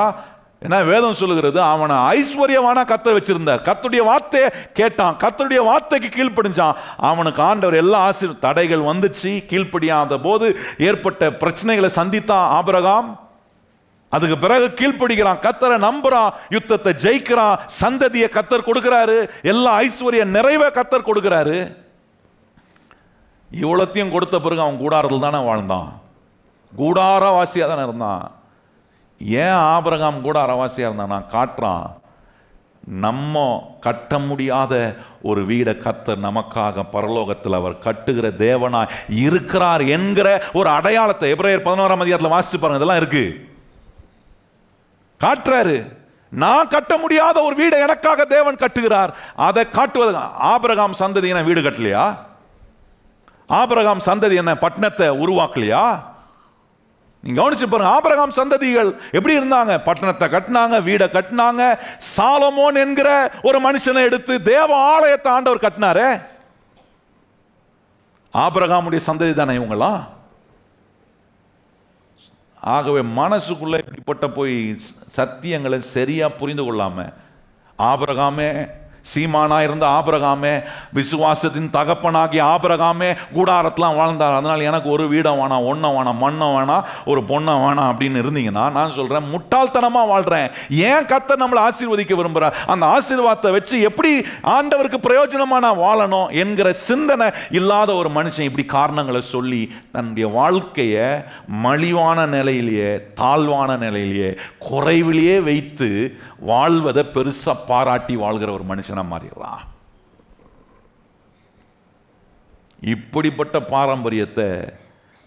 ஏன்னா வேதம் சொல்லுகிறது, அவனை ஐஸ்வர்யவானா கர்த்தர் வச்சிருந்தார். கர்த்தருடைய வார்த்தையை கேட்டான், கர்த்தருடைய வார்த்தைக்கு கீழ்ப்படிஞ்சான். அவனுக்கு ஆண்டவர் எல்லா தடைகள் வந்துச்சு. கீழ்ப்படியாத போது ஏற்பட்ட பிரச்சனைகளை சந்தித்தான் ஆபிரகாம். அதுக்கு பிறகு கீழ்ப்படுகிறான், கர்த்தரை நம்புறான், யுத்தத்தை ஜெயிக்கிறான், சந்ததியை கர்த்தர் கொடுக்கிறாரு, எல்லா ஐஸ்வர்ய நிறைவே கர்த்தர் கொடுக்கிறாரு. இவ்வளத்தையும் கொடுத்த பிறகு அவன் கூடாரத்தில் தானே வாழ்ந்தான், கூடாரவாசியா தானே இருந்தான். ஏன் ஆபிரகாம் கூடாரவாசியா இருந்தான்? நான் காட்டுறான், நம்ம கட்ட முடியாத ஒரு வீடை கர்த்தர் நமக்காக பரலோகத்தில் அவர் கட்டுகிற தேவனாய் இருக்கிறார் என்கிற ஒரு அடையாளத்தை எபிரேயர் 11 வாசிச்சு பாருங்க. இதெல்லாம் இருக்கு, காட்டுறாரு. நான் கட்ட முடியாத ஒரு வீடை எனக்காக தேவன் கட்டுகிறார். அதை காட்டுவது. ஆபிரகாம் சந்ததி என்ன வீடு கட்டலையா? ஆபிரகாம் சந்ததி என்ன பட்டணத்தை உருவாக்கலையா? நீங்க கவனிச்சு பாருங்க. ஆபிரகாம் சந்ததிகள் எப்படி இருந்தாங்க? பட்டணத்தை கட்டினாங்க, வீடை கட்டினாங்க. சாலமோன் என்கிற ஒரு மனுஷனை எடுத்து தேவ ஆலயத்தை ஆண்டவர் கட்டினாரே. ஆபிரகாமுடைய சந்ததி தானே இவங்களாம். ஆகவே மனசுக்குள்ள இப்படிப்பட்ட போய் சத்தியங்களை சரியா புரிந்து கொள்ளாம, ஆபிரகாமே சீமானா இருந்த ஆபிரகாமே, விசுவாசத்தின் தகப்பனாகிய ஆபிரகாமே கூடாரத்தெல்லாம் வாழ்ந்தார். அதனால் எனக்கு ஒரு வீடை வேணாம், ஒன்றை வேணாம், மண்ணை வேணாம், ஒரு பொண்ணை வேணாம் அப்படின்னு இருந்தீங்கன்னா நான் சொல்றேன், முட்டாள்தனமா வாழ்றேன். ஏன் கர்த்தர் நம்மளை ஆசீர்வதிக்க விரும்புறார்? அந்த ஆசீர்வாதத்தை வச்சு எப்படி ஆண்டவருக்கு பிரயோஜனமா நான் வாழணும் என்கிற சிந்தனை இல்லாத ஒரு மனுஷன் இப்படி காரணங்களை சொல்லி தன்னுடைய வாழ்க்கையை மலிவான நிலையிலேயே, தாழ்வான நிலையிலேயே, குறைவிலேயே வைத்து வாழ்வதை பெருசா பாராட்டி வாழ்கிற ஒரு மனுஷனா மாறிடுறான். இப்படிப்பட்ட பாரம்பரியத்தை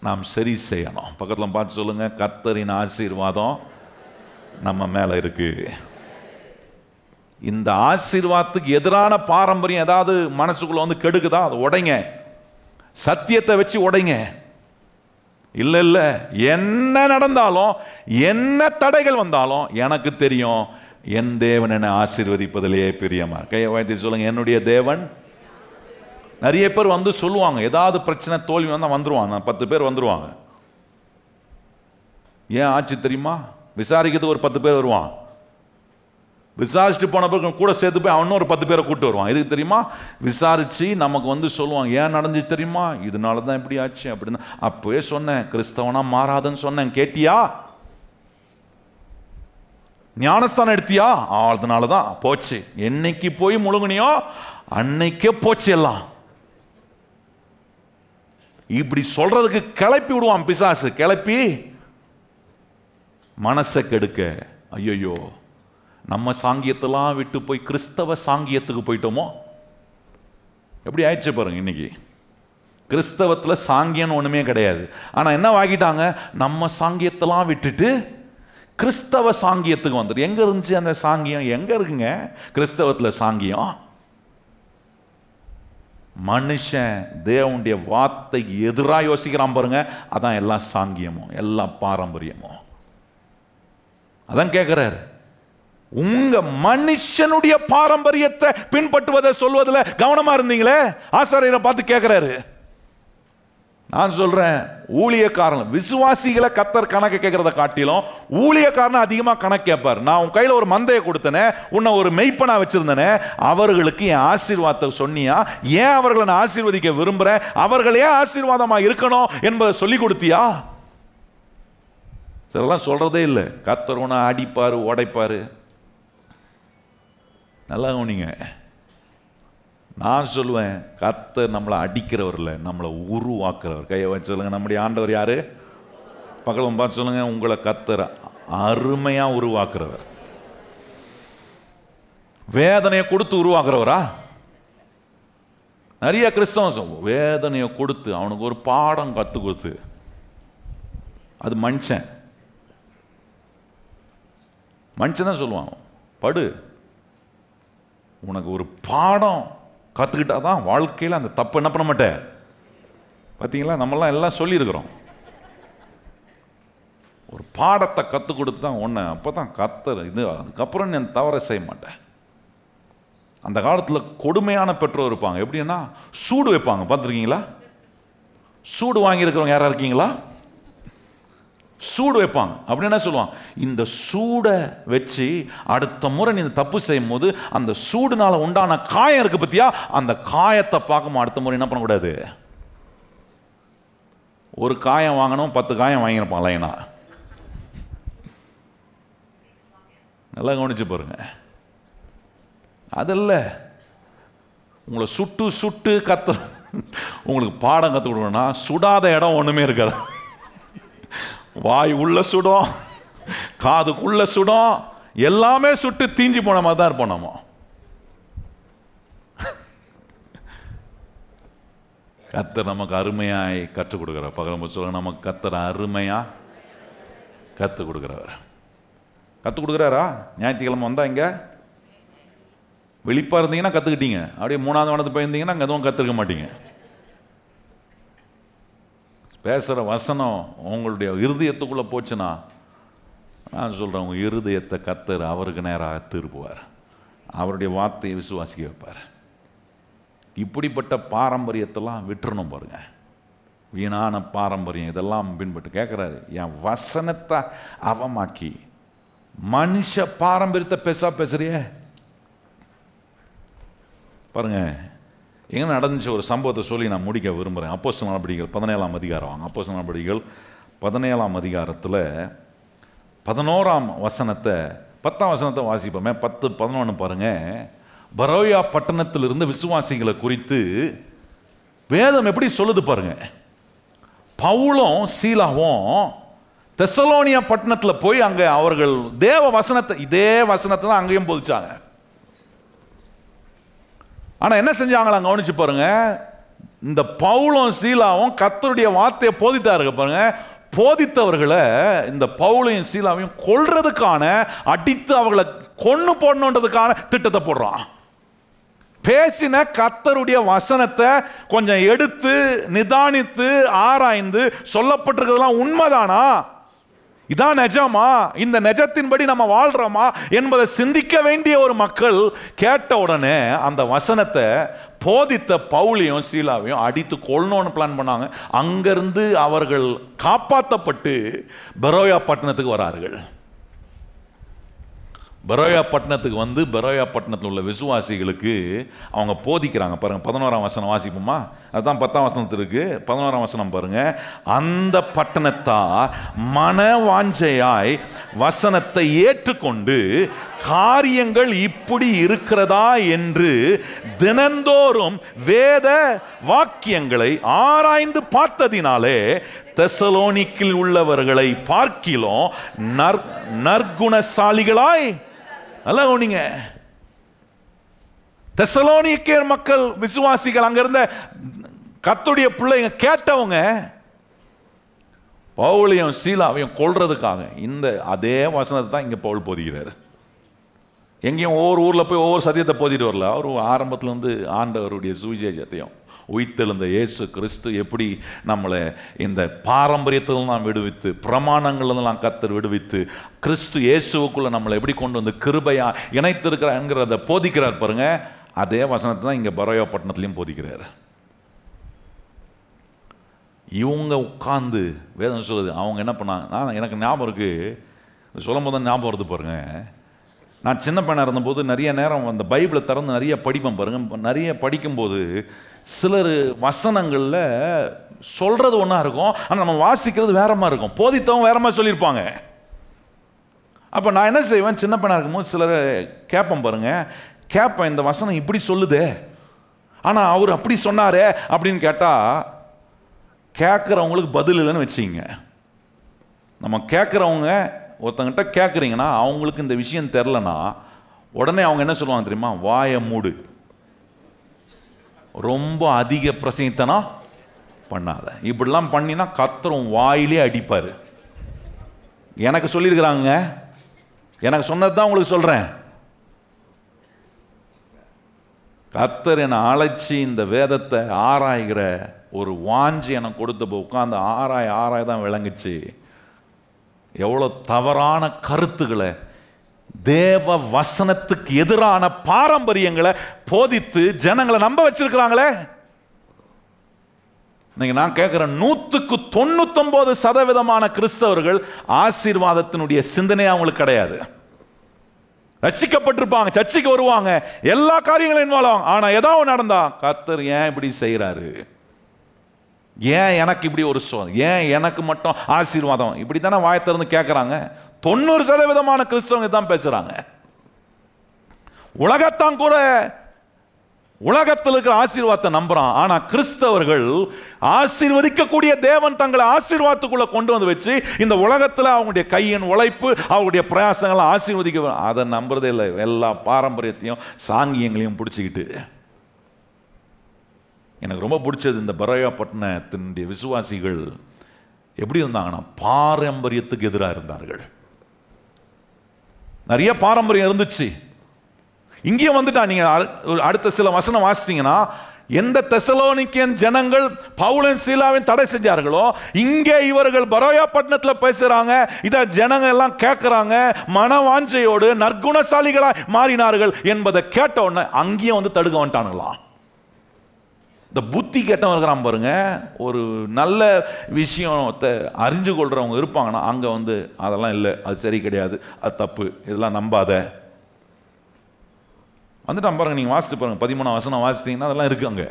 நாம் சரி செய்யணும். பக்கத்துல பார்த்து சொல்லுங்க, கர்த்தரின் ஆசீர்வாதம் நம்ம மேல இருக்கு. இந்த ஆசீர்வாதத்துக்கு எதிரான பாரம்பரியம் ஏதாவது மனசுக்குள்ள கெடுக்குதா? அது உடைங்க, சத்தியத்தை வச்சு உடைங்க. இல்ல இல்ல, என்ன நடந்தாலும், என்ன தடைகள் வந்தாலும் எனக்கு தெரியும் என் தேவன் என்னை ஆசீர்வதிப்பதிலேயே பிரியமா. கையை வாய்த்து சொல்லுங்க, என்னுடைய தேவன். நிறைய பேர் சொல்லுவாங்க, ஏதாவது பிரச்சனை தோல்வி வந்தா வந்துருவாங்க, 10 பேர் வந்துருவாங்க. ஏன் ஆச்சு தெரியுமா? விசாரிக்கிறதுக்கு ஒரு 10 பேர் வருவான். விசாரிச்சுட்டு போன பிறகு கூட சேர்த்து போய் அவனும் ஒரு 10 பேரை கூப்பிட்டு வருவான். எதுக்கு தெரியுமா? விசாரிச்சு நமக்கு சொல்லுவாங்க, ஏன் நடந்துச்சு தெரியுமா? இதனால தான் இப்படி ஆச்சு அப்படின்னு. அப்பவே சொன்னேன், கிறிஸ்தவனா மாறாதுன்னு சொன்னேன், கேட்டியா? ஞானஸ்தானம் எடுத்தியா? அதனாலதான் போச்சு. என்னைக்கு போய் முழுங்குனியோ அன்னைக்கே போச்சு எல்லாம். இப்படி சொல்றதுக்கு கிளப்பி விடுவான் பிசாசு. கிளப்பி மனசை கெடுக்க. ஐயோ, நம்ம சாங்கியத்தெல்லாம் விட்டு போய் கிறிஸ்தவ சாங்கியத்துக்கு போயிட்டோமோ? எப்படி ஆயிடுச்சு பாருங்க. இன்னைக்கு கிறிஸ்தவத்துல சாங்கியம் ஒண்ணுமே கிடையாது. ஆனா என்ன வாங்கிட்டாங்க? நம்ம சாங்கியத்தெல்லாம் விட்டுட்டு கிறிஸ்தவ சாங்கியத்துக்கு வந்துட்டு. எங்க இருந்துச்சு அந்த சாங்கியம்? எங்க இருக்குங்க கிறிஸ்தவத்துல சாங்கியம்? மனுஷன் தேவனுடைய வார்த்தைக்கு எதிராக யோசிக்கிறான் பாருங்க, அதான் எல்லாம் சாங்கியமும் எல்லாம் பாரம்பரியமும். அதான் கேட்கிறாரு, உங்க மனுஷனுடைய பாரம்பரியத்தை பின்பற்றுவதை சொல்வதில் கவனமா இருந்தீங்களே. ஆசாரியரை பார்த்து கேட்கிறாரு. நான் சொல்றேன், ஊழியக்காரன் விசுவாசிகளை கத்தர் கணக்கு கேட்கறத காட்டிலும் ஊழியக்காரன் அதிகமா கணக்கு கேட்பார். நான் உன் கையில ஒரு மந்தையை கொடுத்தனே, உன்னை ஒரு மெய்ப்பனா வச்சிருந்தனே, அவர்களுக்கு என் ஆசீர்வாதத்தை சொன்னியா? ஏன் அவர்களை நான் ஆசீர்வதிக்க விரும்புறேன், அவர்களே ஆசீர்வாதமா இருக்கணும் என்பதை சொல்லி கொடுத்தியா? இதெல்லாம் சொல்றதே இல்லை. கத்தர் உன்னை அடிப்பாரு, உடைப்பாரு. நல்லா கவனிங்க. நான் சொல்லுவேன், கர்த்தர் நம்மளை அடிக்கிறவர் இல்லை, நம்மளை உருவாக்குறவர். கையை வச்சு சொல்லுங்க, நம்முடைய ஆண்டவர் யாரு? பக்கத்தில் பார்த்து சொல்லுங்க, உங்களை கர்த்தர் அருமையா உருவாக்குறவர். வேதனையை கொடுத்து உருவாக்குறவரா? நிறைய கிறிஸ்தவம் வேதனையை கொடுத்து அவனுக்கு ஒரு பாடம் கற்றுக் கொடுத்து, அது மனுஷன் தான் சொல்லுவான், படு உனக்கு ஒரு பாடம் கற்றுக்கிட்டா தான் வாழ்க்கையில் அந்த தப்பு என்ன பண்ண மாட்டேன். பார்த்தீங்களா, நம்மளாம் எல்லாம் சொல்லியிருக்கிறோம். ஒரு பாடத்தை கற்றுக் கொடுத்து தான் ஒன்று, அப்போ தான் கத்தர் இது, அதுக்கப்புறம் நான் தவற செய்ய மாட்டேன். அந்த காலத்தில் கொடுமையான பெற்றோர் இருப்பாங்க. எப்படின்னா சூடு வைப்பாங்க, பார்த்துருக்கீங்களா? சூடு வாங்கியிருக்கிறவங்க யாரா இருக்கீங்களா? சூடு வைப்பாங்க. அப்படி என்ன சொல்லுவாங்க, இந்த சூடை வச்சு அடுத்த முறை நீ தப்பு செய்யும் போது அந்த சூடுனால உண்டான காயம் இருக்கு பத்தியா, அந்த காயத்தை பார்க்கணும். அடுத்த முறை என்ன பண்ணக்கூடாது, ஒரு காயம் வாங்கணும் 10 காயம் வாங்கியிருப்பான் லைனா. நல்லா கவனிச்சு பாருங்க. அதல்ல, உங்களை சுட்டு சுட்டு உங்களுக்கு பாடம் கற்றுக் கொடுக்கணும்னா சுடாத இடம் ஒண்ணுமே இருக்காது. வாய் உள்ள சுடும், காதுக்குள்ள சுடும், எல்லாமே சுட்டு தீஞ்சி போன மாதிரி தான் இருப்போம் நம்ம. கர்த்தர் நமக்கு அருமையாய் கற்றுக் கொடுக்கிறார். பகலும் சொல்ல, நமக்கு கர்த்தர் அருமையா கற்றுக் கொடுக்கிறவர். கற்றுக் கொடுக்குறாரா? ஞாயிற்றுக்கிழமை வந்தா இங்க வெளிப்பா இருந்தீங்கன்னா கற்றுக்கிட்டீங்க. அப்படியே 3ஆவது வானத்து போயிருந்தீங்கன்னா அங்கே எதுவும் கற்றுக்க மாட்டீங்க. பேசுகிற வசனம் உங்களுடைய இருதயத்துக்குள்ளே போச்சுன்னா, நான் சொல்கிறேன், உங்கள் இருதயத்தை கர்த்தர் அவருக்கு நேராக திருப்புவார், அவருடைய வார்த்தையை விசுவாசிக்க வைப்பார். இப்படிப்பட்ட பாரம்பரியத்தெல்லாம் விட்டுறணும் பாருங்க, வீணான பாரம்பரியம் இதெல்லாம் பின்பற்று. கேட்குறாரு, என் வசனத்தை அவமாக்கி மனுஷ பாரம்பரியத்தை பேசுறியே பாருங்க. எங்கே நடந்துச்சு ஒரு சம்பவத்தை சொல்லி நான் முடிக்க விரும்புகிறேன். அப்போஸ்தலர் நடபடிகள் 17ஆம் அதிகாரம் வாங்க. அப்போஸ்தலர் நடபடிகள் 17ஆம் அதிகாரத்தில் 11ஆம் வசனத்தை 10ஆம் வசனத்தை வாசிப்போமே. 10-11 பாருங்க. பரோயா பட்டணத்திலிருந்து விசுவாசிகளை குறித்து வேதம் எப்படி சொல்லுது பாருங்க. பவுலும் சீலாவும் தெசலோனியா பட்டணத்தில் போய் அங்கே அவர்கள் தேவ வசனத்தை, இதே வசனத்தை தான் அங்கேயும் போதிச்சாங்க. ஆனா என்ன செஞ்சாங்களா கவனிச்சு பாருங்க. இந்த பவுலும் சீலாவும் கர்த்தருடைய வார்த்தையை போதித்தாருங்க பாருங்க. போதித்தவர்களை இந்த பவுலையும் சீலாவையும் கொல்றதுக்கான, அடித்து அவர்களை கொன்னு போடணுன்றதுக்கான திட்டத்தை போடுறான். பேசின கர்த்தருடைய வசனத்தை கொஞ்சம் எடுத்து நிதானித்து ஆராய்ந்து சொல்லப்பட்டிருக்கிறதெல்லாம் உண்மைதானா, இதான் நிஜமா, இந்த நிஜத்தின்படி நம்ம வாழ்றோமா என்பதை சிந்திக்க வேண்டிய ஒரு மக்கள் கேட்ட உடனே அந்த வசனத்தை போதித்த பவுலையும் சீலாவையும் அடித்து கொல்லணும்னு பிளான் பண்ணாங்க. அங்கிருந்து அவர்கள் காப்பாற்றப்பட்டு பெரோயா பட்டணத்துக்கு வரார்கள். பெரோயா பட்டணத்துக்கு வந்து பெரோயா பட்டணத்தில் உள்ள விசுவாசிகளுக்கு அவங்க போதிக்கிறாங்க பாருங்க. 11ஆம் வசனம் வாசிப்போமா? அதுதான் 10ஆம் வசனத்தில் இருக்கு. 11ஆம் வசனம் பாருங்க. அந்த பட்டணத்தார் மனவாஞ்சையாய் வசனத்தை ஏற்றுக்கொண்டு காரியங்கள் இப்படி இருக்கிறதா என்று தினந்தோறும் வேத வாக்கியங்களை ஆராய்ந்து பார்த்ததினாலே தெசலோனிக்கில் உள்ளவர்களை பார்க்கிலும் நற்குணசாலிகளாய். நல்லா கவனிங்க. தெசலோனிக்கேர் மக்கள் விசுவாசிகள், அங்க இருந்த கர்த்தருடைய பிள்ளைங்க கேட்டவங்க பவுலையும் சீலாவையும் கொல்றதுக்காக இந்த அதே வசனத்தை தான் இங்க பவுல் போதிக்கிறார். எங்கேயும் ஒவ்வொரு ஊரில் போய் ஒவ்வொரு சத்தியத்தை போதிட்டு வரல. அவர் ஆரம்பத்தில் வந்து ஆண்டவருடைய சுவிசேஷத்தையும் உயிர்த்தெழுந்த இயேசு கிறிஸ்து எப்படி நம்மளை இந்த பாரம்பரியத்திலாம் விடுவித்து, பிரமாணங்கள்லாம் கர்த்தர் விடுவித்து, கிறிஸ்து இயேசுக்குள்ளே நம்மளை எப்படி கொண்டு வந்து கிருபையாக இணைத்திருக்கிறாங்கிறத போதிக்கிறார் பாருங்க. அதே வசனத்தை தான் இங்கே பரோயாப்பட்டினத்துலையும் போதிக்கிறார். இவங்க உட்கார்ந்து வேதம் சொல்லுது, அவங்க என்ன பண்ணாங்க, எனக்கு ஞாபகம் இருக்குது, சொல்லும் போது தான் ஞாபகம் வருது பாருங்க. நான் சின்ன பையனாக இருந்தபோது நிறைய நேரம் அந்த பைபிளை திறந்து நிறைய படிப்பேன் பாருங்க. நிறைய படிக்கும்போது சிலர் வசனங்களில் சொல்கிறது ஒன்றா இருக்கும், ஆனால் நம்ம வாசிக்கிறது வேற மாதிரி இருக்கும். போதித்தவங்க வேற மாதிரி சொல்லியிருப்பாங்க. அப்போ நான் என்ன செய்வேன், சின்ன பையனாக இருக்கும்போது சிலர் கேட்பேன் பாருங்க, கேட்பேன் இந்த வசனம் இப்படி சொல்லுதே, ஆனால் அவர் அப்படி சொன்னாரே அப்படின்னு கேட்டால் கேட்குறவங்களுக்கு பதில் இல்லைன்னு வச்சுங்க. நம்ம கேட்குறவங்க ஒருத்தங்கிட்ட கேட்குறீங்கன்னா அவங்களுக்கு இந்த விஷயம் தெரிலனா உடனே அவங்க என்ன சொல்லுவாங்க தெரியுமா, வாயை மூடு, ரொம்ப அதிக பிரசங்கத்தனா பண்ணாத, இப்படிலாம் பண்ணினா கர்த்தரும் வாயிலே அடிப்பார். எனக்கு சொல்லியிருக்கிறாங்க, எனக்கு சொன்னது தான் உங்களுக்கு சொல்கிறேன். கர்த்தர் என்னை அழைச்சி இந்த வேதத்தை ஆராய்கிற ஒரு வாஞ்சி எனக்கு கொடுத்த உட்காந்து ஆராய தான் விளங்குச்சு. எவ்வளோ தவறான கருத்துக்களை, தேவ வசனத்துக்கு எதிரான பாரம்பரியங்களை போதித்து ஜனங்களை நம்ப வச்சிருக்கிறாங்களே. இன்னைக்கு நான் கேட்கிறேன், 199% கிறிஸ்தவர்கள் ஆசீர்வாதத்தினுடைய சிந்தனை அவங்களுக்கு கிடையாது. ரட்சிக்கப்பட்டிருப்பாங்க, சர்ச்சைக்கு வருவாங்க, எல்லா காரியங்களும் இன்வால்வ் ஆகும், ஆனா ஏதாவது நடந்தா கர்த்தர் ஏன் இப்படி செய்யறாரு, ஏன் எனக்கு இப்படி ஒரு ஏன் எனக்கு மட்டும் ஆசீர்வாதம், இப்படி தானே வாய் திறந்து கேட்குறாங்க. 90% கிறிஸ்தவங்க தான் பேசுறாங்க. உலகத்தான் கூட உலகத்தில் இருக்கிற ஆசீர்வாதத்தை நம்புறான். ஆனா கிறிஸ்தவர்கள் ஆசீர்வதிக்கக்கூடிய தேவன் தங்களை ஆசீர்வாதத்துக்குள்ள கொண்டு வந்து வச்சு இந்த உலகத்தில் அவங்களுடைய கையின் உழைப்பு, அவங்களுடைய பிரயாசங்களை ஆசீர்வதிக்க அதை நம்புறதே இல்லை. எல்லா பாரம்பரியத்தையும் சாங்கியங்களையும் பிடிச்சிக்கிட்டு. எனக்கு ரொம்ப பிடிச்சது இந்த பரோயாப்பட்டினத்தினுடைய விசுவாசிகள் எப்படி இருந்தாங்கன்னா பாரம்பரியத்துக்கு எதிராக இருந்தார்கள். நிறைய பாரம்பரியம் இருந்துச்சு. இங்கேயும் வந்துட்டா நீங்க அடுத்த சில வசனம் வாசித்தீங்கன்னா, எந்த தெசலோனிக்கேன் ஜனங்கள் பவுலும் சீலாவையும் தடை செஞ்சார்களோ இங்கே இவர்கள் பரோயாப்பட்டினத்தில் பேசுறாங்க. இதை ஜனங்கள் எல்லாம் கேட்கிறாங்க, மனவாஞ்சையோடு நற்குணசாலிகளாய் மாறினார்கள் என்பதை கேட்ட உடனே அங்கேயும் வந்து தடுக்க வந்துட்டானுங்களாம். இந்த புத்தி கேட்டவங்க இருக்கிறான் பாருங்க, ஒரு நல்ல விஷயத்தை அறிஞ்சு கொள்றவங்க இருப்பாங்கன்னா அங்க வந்து அதெல்லாம் இல்லை, அது சரி கிடையாது, அது தப்பு, இதெல்லாம் நம்பாத வந்துட்டான் பாருங்க. நீங்க வாசித்து பாருங்க, 13 வசனம் வாசித்தீங்கன்னா அதெல்லாம் இருக்கு அங்க.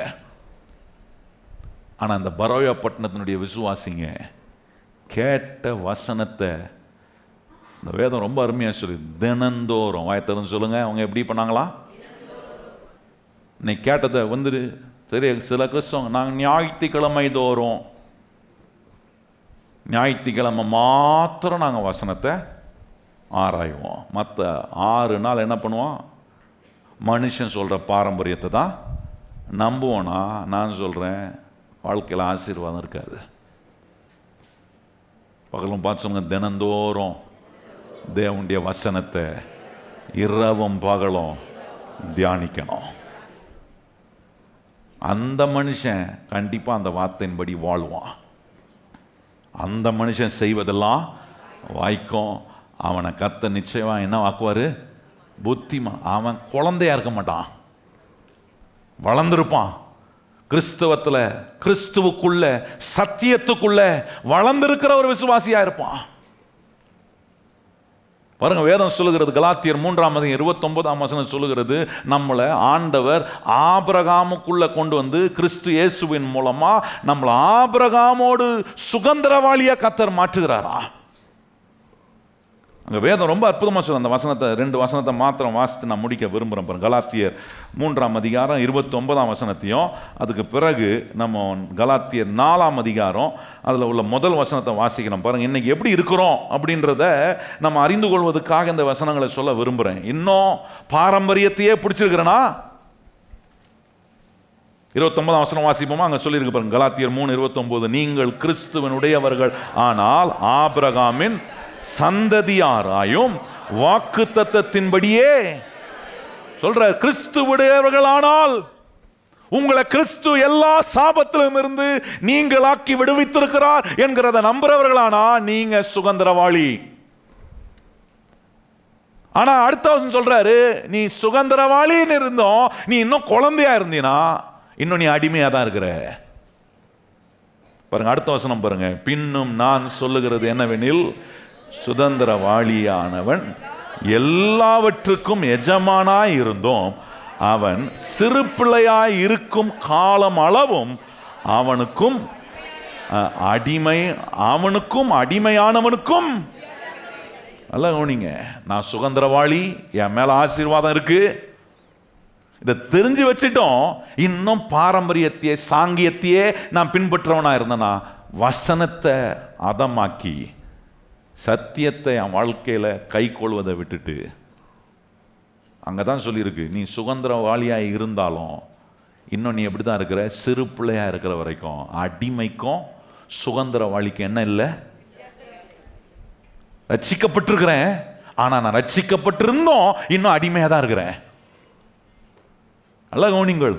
ஆனா இந்த பரோயாப்பட்டினத்தினுடைய விசுவாசிங்க கேட்ட வசனத்தை இந்த வேதம் ரொம்ப அருமையா சொல்லி தினந்தோறும் வாயத்தரும் சொல்லுங்க. அவங்க எப்படி பண்ணாங்களா, இன்னைக்கு கேட்டதை வந்துடு. சரி, சில கிறிஸ்தவங்க நாங்கள் ஞாயிற்றுக்கிழமை தோறும் ஞாயிற்றுக்கிழமை மாத்திரம் நாங்கள் வசனத்தை ஆராய்வோம், மற்ற 6 நாள் என்ன பண்ணுவோம், மனுஷன் சொல்கிற பாரம்பரியத்தை தான் நம்புவோன்னா நான் சொல்கிறேன் வாழ்க்கையில் ஆசீர்வாதம் இருக்காது. பகலும் பார்த்து சொல்லுங்க, தினந்தோறும் தேவனுடைய வசனத்தை இரவும் பகலும் தியானிக்கணும். அந்த மனுஷன் கண்டிப்பாக அந்த வார்த்தையின்படி வாழ்வான். அந்த மனுஷன் செய்வதெல்லாம் வாய்க்கும். அவனை கர்த்தர் நிச்சயமா என்ன வாக்குவாரு, புத்திமான். அவன் குழந்தையா இருக்க மாட்டான், வளர்ந்திருப்பான். கிறிஸ்தவத்தில் கிறிஸ்துவுக்குள்ள சத்தியத்துக்குள்ள வளர்ந்திருக்கிற ஒரு விசுவாசியா இருப்பான். பாருங்க, வேதம் சொல்லுகிறது, கலாத்தியர் 3:29 சொல்லுகிறது, நம்மளை ஆண்டவர் ஆபிரகாமுக்குள்ள கொண்டு வந்து கிறிஸ்து இயேசுவின் மூலமா நம்மளை ஆபிரகாமோடு சுதந்திரவாளியா கர்த்தர் மாற்றுகிறாரா. அங்கே வேதம் ரொம்ப அற்புதமாக சொல்லுது. அந்த வசனத்தை 2 வசனத்தை மாத்திரம் வாசித்து நான் முடிக்க விரும்புகிறேன் பாருங்க. கலாத்தியர் 3:29 அதுக்கு பிறகு நம்ம கலாத்தியர் 4 அதில் உள்ள முதல் வசனத்தை வாசிக்கிறோம் பாருங்க. இன்னைக்கு எப்படி இருக்கிறோம் அப்படின்றத நம்ம அறிந்து கொள்வதற்காக இந்த வசனங்களை சொல்ல விரும்புகிறேன். இன்னும் பாரம்பரியத்தையே பிடிச்சிருக்கிறேன்னா 29 வாசிப்போமா? அங்கே சொல்லியிருக்கு பாருங்க, கலாத்தியர் 3:29, நீங்கள் கிறிஸ்துவனுடையவர்கள் ஆனால் ஆபிரகாமின் சந்ததியாராயும் வாக்கு தத்தத்தின்படியே சொல்ற, கிறிஸ்துவுடையவர்களானால் உங்களை கிறிஸ்து எல்லா சாபத்திலும் இருந்து நீங்களாக்கி விடுவித்திருக்கிறார் என்கிறத நம்புறவர்களானா நீங்க சுதந்திரவாளி. ஆனா அடுத்த வசனம் சொல்றாரு, நீ சுதந்திரவாளின்னு இருந்தோம், நீ இன்னும் குழந்தையா இருந்தீனா இன்னும் நீ அடிமையா தான் இருக்கிற. பாருங்க அடுத்த வசனம் பாருங்க. பின்னும் நான் சொல்லுகிறது என்னவெனில், சுதந்திரவாளியானவன் எல்லாவற்றுக்கும் எஜமானாய் இருந்தோம் அவன் சிறு பிள்ளையாய் இருக்கும் காலம் அளவும் அவனுக்கும் அடிமையானவனுக்கும். நல்லா கவனிங்க, நான் சுதந்திரவாளி, என் மேல ஆசீர்வாதம் இருக்கு, இதை தெரிஞ்சு வச்சிட்டோம். இன்னும் பாரம்பரியத்தையே சாங்கியத்தையே நான் பின்பற்றவனா இருந்தேனா, வசனத்தை அதமாக்கி சத்தியத்தை என் வாழ்க்கையில கை கொள்வதை விட்டுட்டு, அங்கதான் சொல்லியிருக்கு, நீ சுதந்திரவாளியா இருந்தாலும் இன்னும் நீ எப்படிதான் இருக்கிற, சிறு பிள்ளையா இருக்கிற வரைக்கும். அடிமைக்கும் சுதந்திரவாளிக்கும் என்ன இல்லை? ரட்சிக்கப்பட்டிருக்கிறேன், ஆனா நான் ரட்சிக்கப்பட்டிருந்தோம் இன்னும் அடிமையா தான் இருக்கிறேன். நல்ல கவனிங்கள்,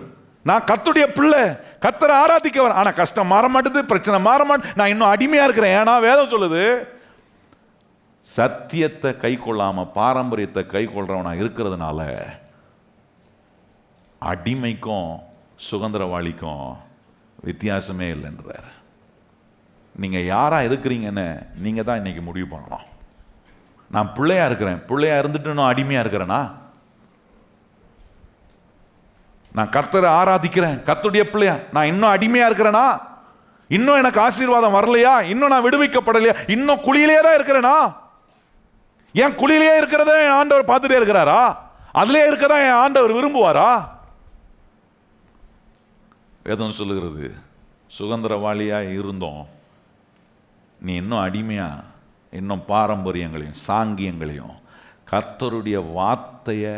நான் கர்த்தருடைய பிள்ளை, கர்த்தரை ஆராதிக்க வரேன், ஆனா கஷ்டம் மாற மாட்டேது, பிரச்சனை மாற மாட்டேது, நான் இன்னும் அடிமையா இருக்கிறேன். ஏன்னா வேதம் சொல்லுது, சத்தியத்தை கை கொள்ளாம பாரம்பரியத்தை கை கொள்றவனா இருக்கிறதுனால அடிமைக்கும் சுதந்திரவாளிக்கும் வித்தியாசமே இல்லைன்றார். நீங்க யாரா இருக்கிறீங்கன்னு நீங்க தான் இன்னைக்கு முடிவு பண்ணலாம். நான் பிள்ளையா இருக்கிறேன், பிள்ளையா இருந்துட்டு இன்னும் அடிமையா இருக்கிறேனா? நான் கர்த்தரை ஆராதிக்கிறேன், கர்த்தருடைய பிள்ளையா, நான் இன்னும் அடிமையா இருக்கிறேனா? இன்னும் எனக்கு ஆசீர்வாதம் வரலையா? இன்னும் நான் விடுவிக்கப்படலையா? இன்னும் குழியிலே தான் இருக்கிறேனா? என் குழியிலே இருக்கிறத என் ஆண்டவர் பார்த்துட்டே இருக்கிறாரா? அதிலே இருக்கதா என் ஆண்டவர் விரும்புவாரா? வேதம் சொல்லுகிறது, சுதந்திரவாளியா இருந்தோம், நீ இன்னும் அடிமையா, இன்னும் பாரம்பரியங்களையும் சாங்கியங்களையும் கர்த்தருடைய வார்த்தையை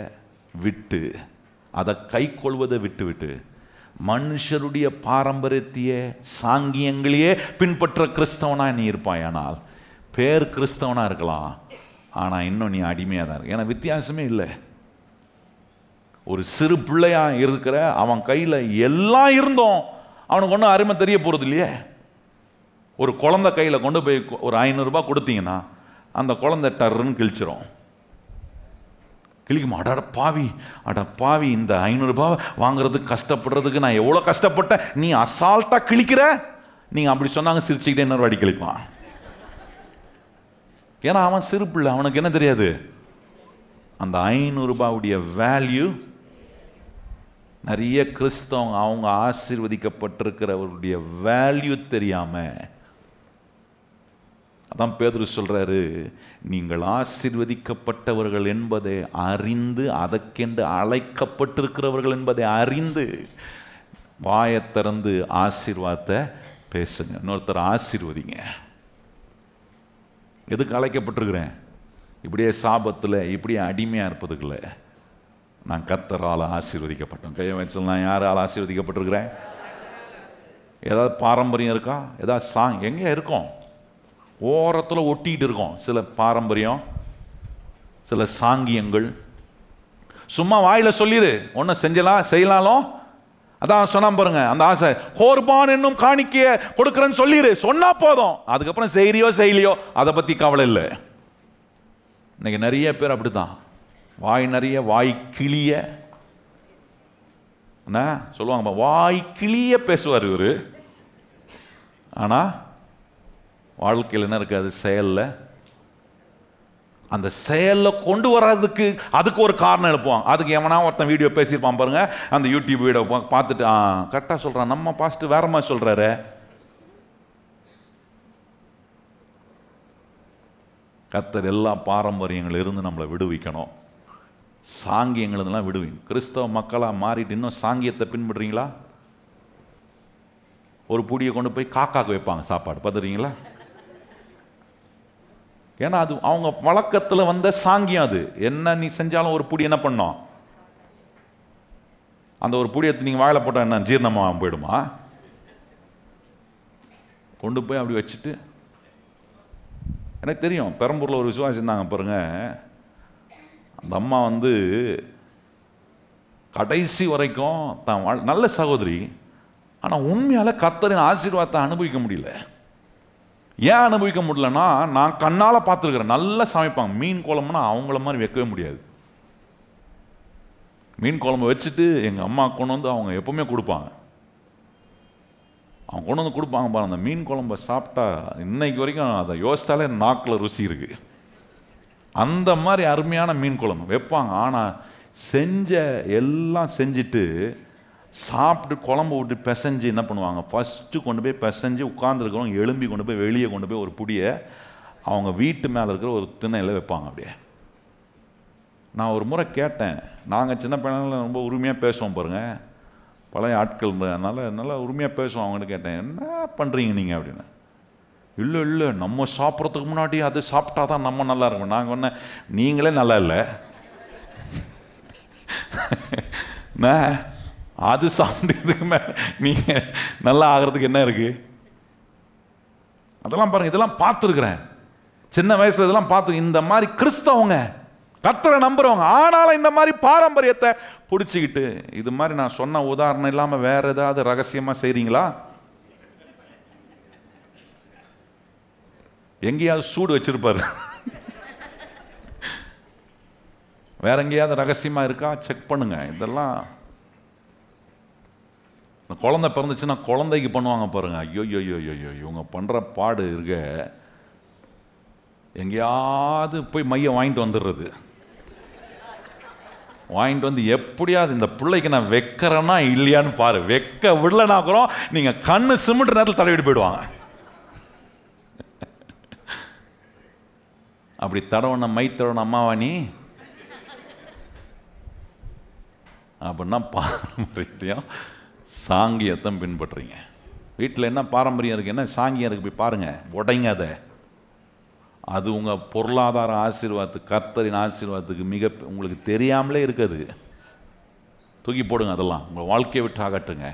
விட்டு அதை கை கொள்வதை விட்டு மனுஷருடைய பாரம்பரியத்தையே சாங்கியங்களையே பின்பற்ற கிறிஸ்தவனா நீ இருப்பாய். ஆனால் பேர் கிறிஸ்தவனா இருக்கலாம், ஆனா இன்னும் நீ அடிமையா தான் இருக்க. ஏன்னா வித்தியாசமே இல்லை. ஒரு சிறு பிள்ளையா இருக்கிற அவன் கையில எல்லாம் இருந்தோம், அவனுக்கு ஒன்றும் அருமை தெரிய போறது இல்லையே. ஒரு குழந்தை கையில கொண்டு போய் ஒரு 500 ரூபாய் கொடுத்தீங்கன்னா அந்த குழந்தை டர்ன்னு கிழிச்சிரும். கிழிக்குமா? அட பாவி, இந்த 500 ரூபாய் வாங்குறதுக்கு கஷ்டப்படுறதுக்கு நான் எவ்வளோ கஷ்டப்பட்டேன், நீ அசால்ட்டா கிழிக்கிற. நீங்க அப்படி சொன்னாங்க, சிரிச்சுக்கிட்டே இன்னொரு வாடி கிழிப்பான். ஏன்னா அவன் சிறு பிள்ளை, அவனுக்கு என்ன தெரியாது? அந்த 500 ரூபாவுடைய வேல்யூ. நிறைய கிறிஸ்தவங்க அவங்க ஆசீர்வதிக்கப்பட்டிருக்கிறவருடைய வேல்யூ தெரியாம, அதான் பேதுரு சொல்றாரு, நீங்கள் ஆசீர்வதிக்கப்பட்டவர்கள் என்பதை அறிந்து, அதற்கென்று அழைக்கப்பட்டிருக்கிறவர்கள் என்பதை அறிந்து வாயை திறந்து ஆசீர்வாதத்தை பேசுங்க. இன்னொருத்தர் ஆசீர்வதிங்க. எதுக்கு அழைக்கப்பட்டிருக்கிறேன்? இப்படியே சாபத்தில் இப்படியே அடிமையா இருப்பதுக்குள்ள. நான் கர்த்தரால் ஆசீர்வதிக்கப்பட்டோம். கையை வச்சு, நான் யாரால் ஆசீர்வதிக்கப்பட்டிருக்கிறேன்? ஏதாவது பாரம்பரியம் இருக்கா? ஏதாவது எங்கே இருக்கோம்? ஓரத்தில் ஒட்டிகிட்டு இருக்கோம் சில பாரம்பரியம், சில சாங்கியங்கள். சும்மா வாயில சொல்லிடு, ஒன்றும் செய்யலாலும் அதான் சொன்னா பாருங்க, அந்த ஆசை கோர்பான் என்னும் காணிக்கைய கொடுக்குறேன்னு சொல்லிடு, சொன்னா போதும். அதுக்கப்புறம் செய்யலையோ அதை பத்தி கவலை இல்லை. இன்னைக்கு நிறைய பேர் அப்படித்தான், வாய் நிறைய வாய் கிளிய சொல்லுவாங்க, வாய் கிளிய பேசுவார் இவரு. ஆனா வாழ்க்கையில் என்ன இருக்காது? செயல்ல. அந்த செயலில் கொண்டு வர்றதுக்கு அதுக்கு ஒரு காரணம் எழுப்புவாங்க. அதுக்கு எவனா ஒருத்தன் வீடியோ பேசியிருப்பான் பாருங்க, அந்த யூடியூப் வீடியோ பார்த்துட்டு கரெக்டாக சொல்கிறான், நம்ம பாஸ்ட் வேற மாதிரி சொல்கிறாரு. கர்த்தர் எல்லா பாரம்பரியங்கள் இருந்து நம்மளை விடுவிக்கணும். சாங்கியங்களெல்லாம் விடுவீங்க. கிறிஸ்தவ மக்களாக மாறிட்டு இன்னும் சாங்கியத்தை பின்பற்றுறீங்களா? ஒரு பூடியை கொண்டு போய் காக்காக்கு வைப்பாங்க சாப்பாடு, பார்த்துறீங்களா? ஏன்னா அது அவங்க வழக்கத்தில் வந்த சாங்கியம். அது என்ன நீ செஞ்சாலும் ஒரு புடி என்ன பண்ணோம், அந்த ஒரு புடியை நீங்கள் வாயில போட்டால் என்ன ஜீரணமாக போயிடுமா? கொண்டு போய் அப்படி வச்சுட்டு, எனக்கு தெரியும் பெரம்பூரில் ஒரு விசுவாசி இருந்தாங்க பாருங்க. அந்த அம்மா கடைசி வரைக்கும் தான் நல்ல சகோதரி. ஆனால் உண்மையால கர்த்தரின் ஆசீர்வாதத்தை அனுபவிக்க முடியல. ஏன் அனுபவிக்க முடியலன்னா, நான் கண்ணால் பார்த்துருக்குறேன். நல்லா சமைப்பாங்க. மீன் குழம்புனா அவங்கள மாதிரி வைக்கவே முடியாது. மீன் குழம்பு வச்சுட்டு எங்கள் அம்மா கொண்டு வந்து அவங்க எப்பவுமே கொடுப்பாங்க. அவங்க கொண்டு வந்து கொடுப்பாங்க பாருங்க. அந்த மீன் குழம்பை சாப்பிட்டா இன்னைக்கு வரைக்கும் அதை யோசித்தாலே நாக்கில் ருசி இருக்குது. அந்த மாதிரி அருமையான மீன் குழம்பு வைப்பாங்க. ஆனால் எல்லாம் செஞ்சுட்டு சாப்பிட்டு குழம்பு விட்டு பிசைஞ்சு என்ன பண்ணுவாங்க, ஃபஸ்ட்டு கொண்டு போய் பிசைஞ்சு உட்காந்துருக்கிறவங்க எலும்பி கொண்டு போய் வெளியே கொண்டு போய் ஒரு புடியை அவங்க வீட்டு மேலே இருக்கிற ஒரு திண்ணையில் வைப்பாங்க. அப்படியே நான் ஒரு முறை கேட்டேன். நாங்கள் சின்ன பையனில் ரொம்ப உரிமையாக பேசுவோம் பாருங்கள், பழைய ஆட்கள் இருந்ததுனால நல்லா உரிமையாக பேசுவோம். அவங்கள்ட்ட கேட்டேன், என்ன பண்ணுறீங்க நீங்கள் அப்படின்னு. இல்லை நம்ம சாப்பிட்றதுக்கு முன்னாடி அது சாப்பிட்டா தான் நம்ம நல்லா இருக்கும். நாங்கள் ஒன்று நீங்களே நல்லா இல்லை, அது சாப்பிட்டதுக்கு மேலே நீங்கள் நல்லா ஆகிறதுக்கு என்ன இருக்குது? அதெல்லாம் பாருங்கள், இதெல்லாம் பார்த்துருக்குறேன் சின்ன வயசுல. இதெல்லாம் பார்த்து இந்த மாதிரி கிறிஸ்தவங்க கர்த்தரை நம்புறவங்க, ஆனாலும் இந்த மாதிரி பாரம்பரியத்தை பிடிச்சிக்கிட்டு இது மாதிரி நான் சொன்ன உதாரணம் இல்லாமல் வேற ஏதாவது ரகசியமாக செய்கிறீங்களா? எங்கேயாவது சூடு வச்சிருப்பாரு, வேற எங்கேயாவது ரகசியமாக இருக்கா செக் பண்ணுங்க. இதெல்லாம் குழந்தை பிறந்துச்சுன்னா குழந்தைக்கு பண்ணுவாங்க பாருங்க. ஐயோ இவங்க பண்ணுற பாடு இருக்க. எங்கேயாவது போய் மையம் வாங்கிட்டு வந்துடுறது, வாங்கிட்டு வந்து எப்படியாவது இந்த பிள்ளைக்கு நான் வைக்கிறேன்னா இல்லையான்னு பாரு. வைக்க விடலனா கூட நீங்கள் கண்ணு சிமிட்டு நேரத்தில் தடவிட்டு போயிடுவாங்க. அப்படி தடவன மை தடவன அம்மாவாணி அப்படின்னா பாரம்பரியத்தையும் சாங்கியத்தை பின்பற்றுறீங்க. வீட்டில் என்ன பாரம்பரியம் இருக்குது, என்ன சாங்கியம் இருக்குது போய் பாருங்கள், உடைங்க அதை. அது உங்கள் பொருளாதார ஆசீர்வாதத்துக்கு, கர்த்தரின் ஆசீர்வாதத்துக்கு மிக உங்களுக்கு தெரியாமலே இருக்குது. தூக்கி போடுங்க, அதெல்லாம் உங்கள் வாழ்க்கையை விட்டு ஆகட்டுங்க.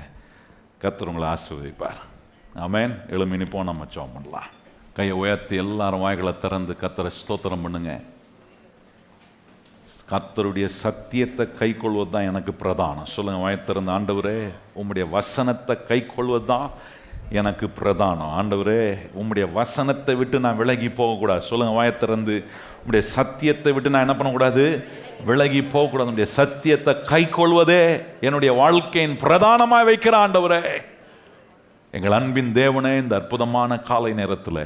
கர்த்தர் உங்களை ஆசீர்வதிப்பார். ஆமென். எழுமி நிப்போம், நம்ம ஜெபம் பண்ணலாம். கையை உயர்த்தி எல்லாரும் வாய்களை திறந்து கர்த்தரை ஸ்தோத்திரம் பண்ணுங்க. கர்த்தருடைய சத்தியத்தை கை கொள்வது தான் எனக்கு பிரதானம். சொல்லுங்க, வாயத்திறந்த ஆண்டவரே, உம்முடைய வசனத்தை கை கொள்வது தான் எனக்கு பிரதானம். ஆண்டவரே, உம்முடைய வசனத்தை விட்டு நான் விலகி போகக்கூடாது. சொல்லுங்க, வாயத்திறந்து, உம்முடைய சத்தியத்தை விட்டு நான் என்ன பண்ணக்கூடாது, விலகி போகக்கூடாது. உம்முடைய சத்தியத்தை கை கொள்வதே என்னுடைய வாழ்க்கையின் பிரதானமாக வைக்கிற ஆண்டவரே, எங்கள் அன்பின் தேவனே, இந்த அற்புதமான காலை நேரத்தில்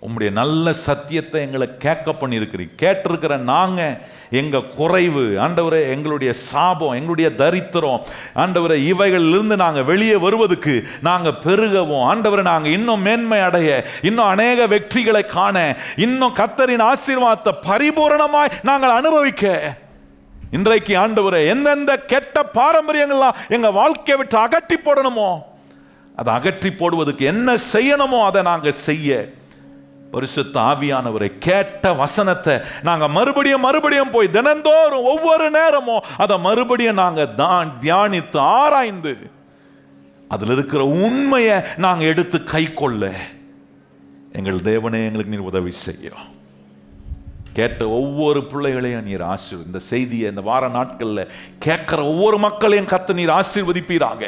உம்முடைய நல்ல சத்தியத்தை எங்களை கேட்க பண்ணியிருக்கிறீங்க. கேட்டிருக்கிற நாங்கள் எங்கள் குறைவு ஆண்டவரே, எங்களுடைய சாபம், எங்களுடைய தரித்திரம் ஆண்டவரே, இவைகளிலிருந்து நாங்கள் வெளியே வருவதற்கு, நாங்கள் பெருகவும் ஆண்டவரை, நாங்கள் இன்னும் மேன்மை அடைய, இன்னும் அநேக வெற்றிகளை காண, இன்னும் கர்த்தரின் ஆசீர்வாதத்தை பரிபூரணமாய் நாங்கள் அனுபவிக்க, இன்றைக்கு ஆண்டவரே எந்தெந்த கெட்ட பாரம்பரியங்கள்லாம் எங்கள் வாழ்க்கையை விட்டு அகற்றி போடணுமோ அதை அகற்றி போடுவதற்கு என்ன செய்யணுமோ அதை நாங்கள் செய்ய, பரிசுத்த ஆவியானவரை கேட்ட வசனத்தை நாங்கள் மறுபடியும் போய் தினந்தோறும் ஒவ்வொரு நேரமும் அதை மறுபடியும் நாங்கள் தியானித்து ஆராய்ந்து அதில் இருக்கிற உண்மையை நாங்கள் எடுத்து கை கொள்ள எங்கள் தேவனே எங்களுக்கு நீர் உதவி செய்யும். கேட்ட ஒவ்வொரு பிள்ளைகளையும் நீர் ஆசீர்வதி. இந்த செய்தியை இந்த வார நாட்களில் கேட்கிற ஒவ்வொரு மக்களையும் கர்த்தர் நீர் ஆசீர்வதிப்பீராக.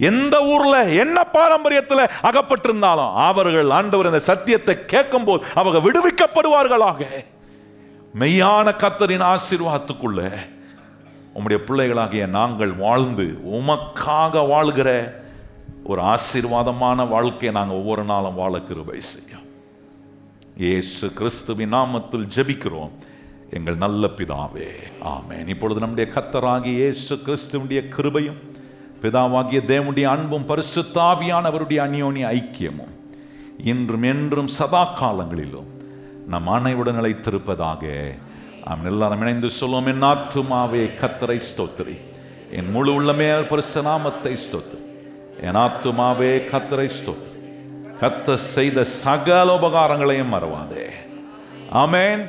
எந்த ஊர்ல என்ன பாரம்பரியத்தில் அகப்பட்டிருந்தாலும் அவர்கள் ஆண்டவர் இந்த சத்தியத்தை கேட்கும் போது அவர்கள் விடுவிக்கப்படுவார்களாக. மெய்யான கர்த்தரின் ஆசீர்வாதத்துக்குள்ள உம்முடைய பிள்ளைகளாகிய நாங்கள் வாழ்ந்து உமக்காக வாழ்கிற ஒரு ஆசீர்வாதமான வாழ்க்கையை நாங்கள் ஒவ்வொரு நாளும் வாழ கிருபை செய்யும். இயேசு கிறிஸ்துவின் நாமத்தில் ஜெபிக்கிறோம் எங்கள் நல்ல பிதாவே, ஆமென். இப்பொழுது நம்முடைய கர்த்தராகிய இயேசு கிறிஸ்துவினுடைய கிருபையும் பிதாவாகிய தேவனுடைய அன்பும் பரிசுத்த ஆவியானவருடைய அந்யோன்ய ஐக்கியமும் இன்றும் என்றும் சதா காலங்களிலும் நம் அனைவருடன் நிலைத்திருப்பதாக. ஆமென். எல்லாரும் இணைந்து சொல்லுவோம், என் ஆத்துமாவே கர்த்தரை ஸ்தோத்திரி, என் முழு உள்ளமே பரிசுத்த நாமத்தை ஸ்தோத்திரி. என் ஆத்துமாவே கர்த்தரை ஸ்தோத்திரி, கர்த்தர் செய்த சகல உபகாரங்களையும் மறவாதே. ஆமென்.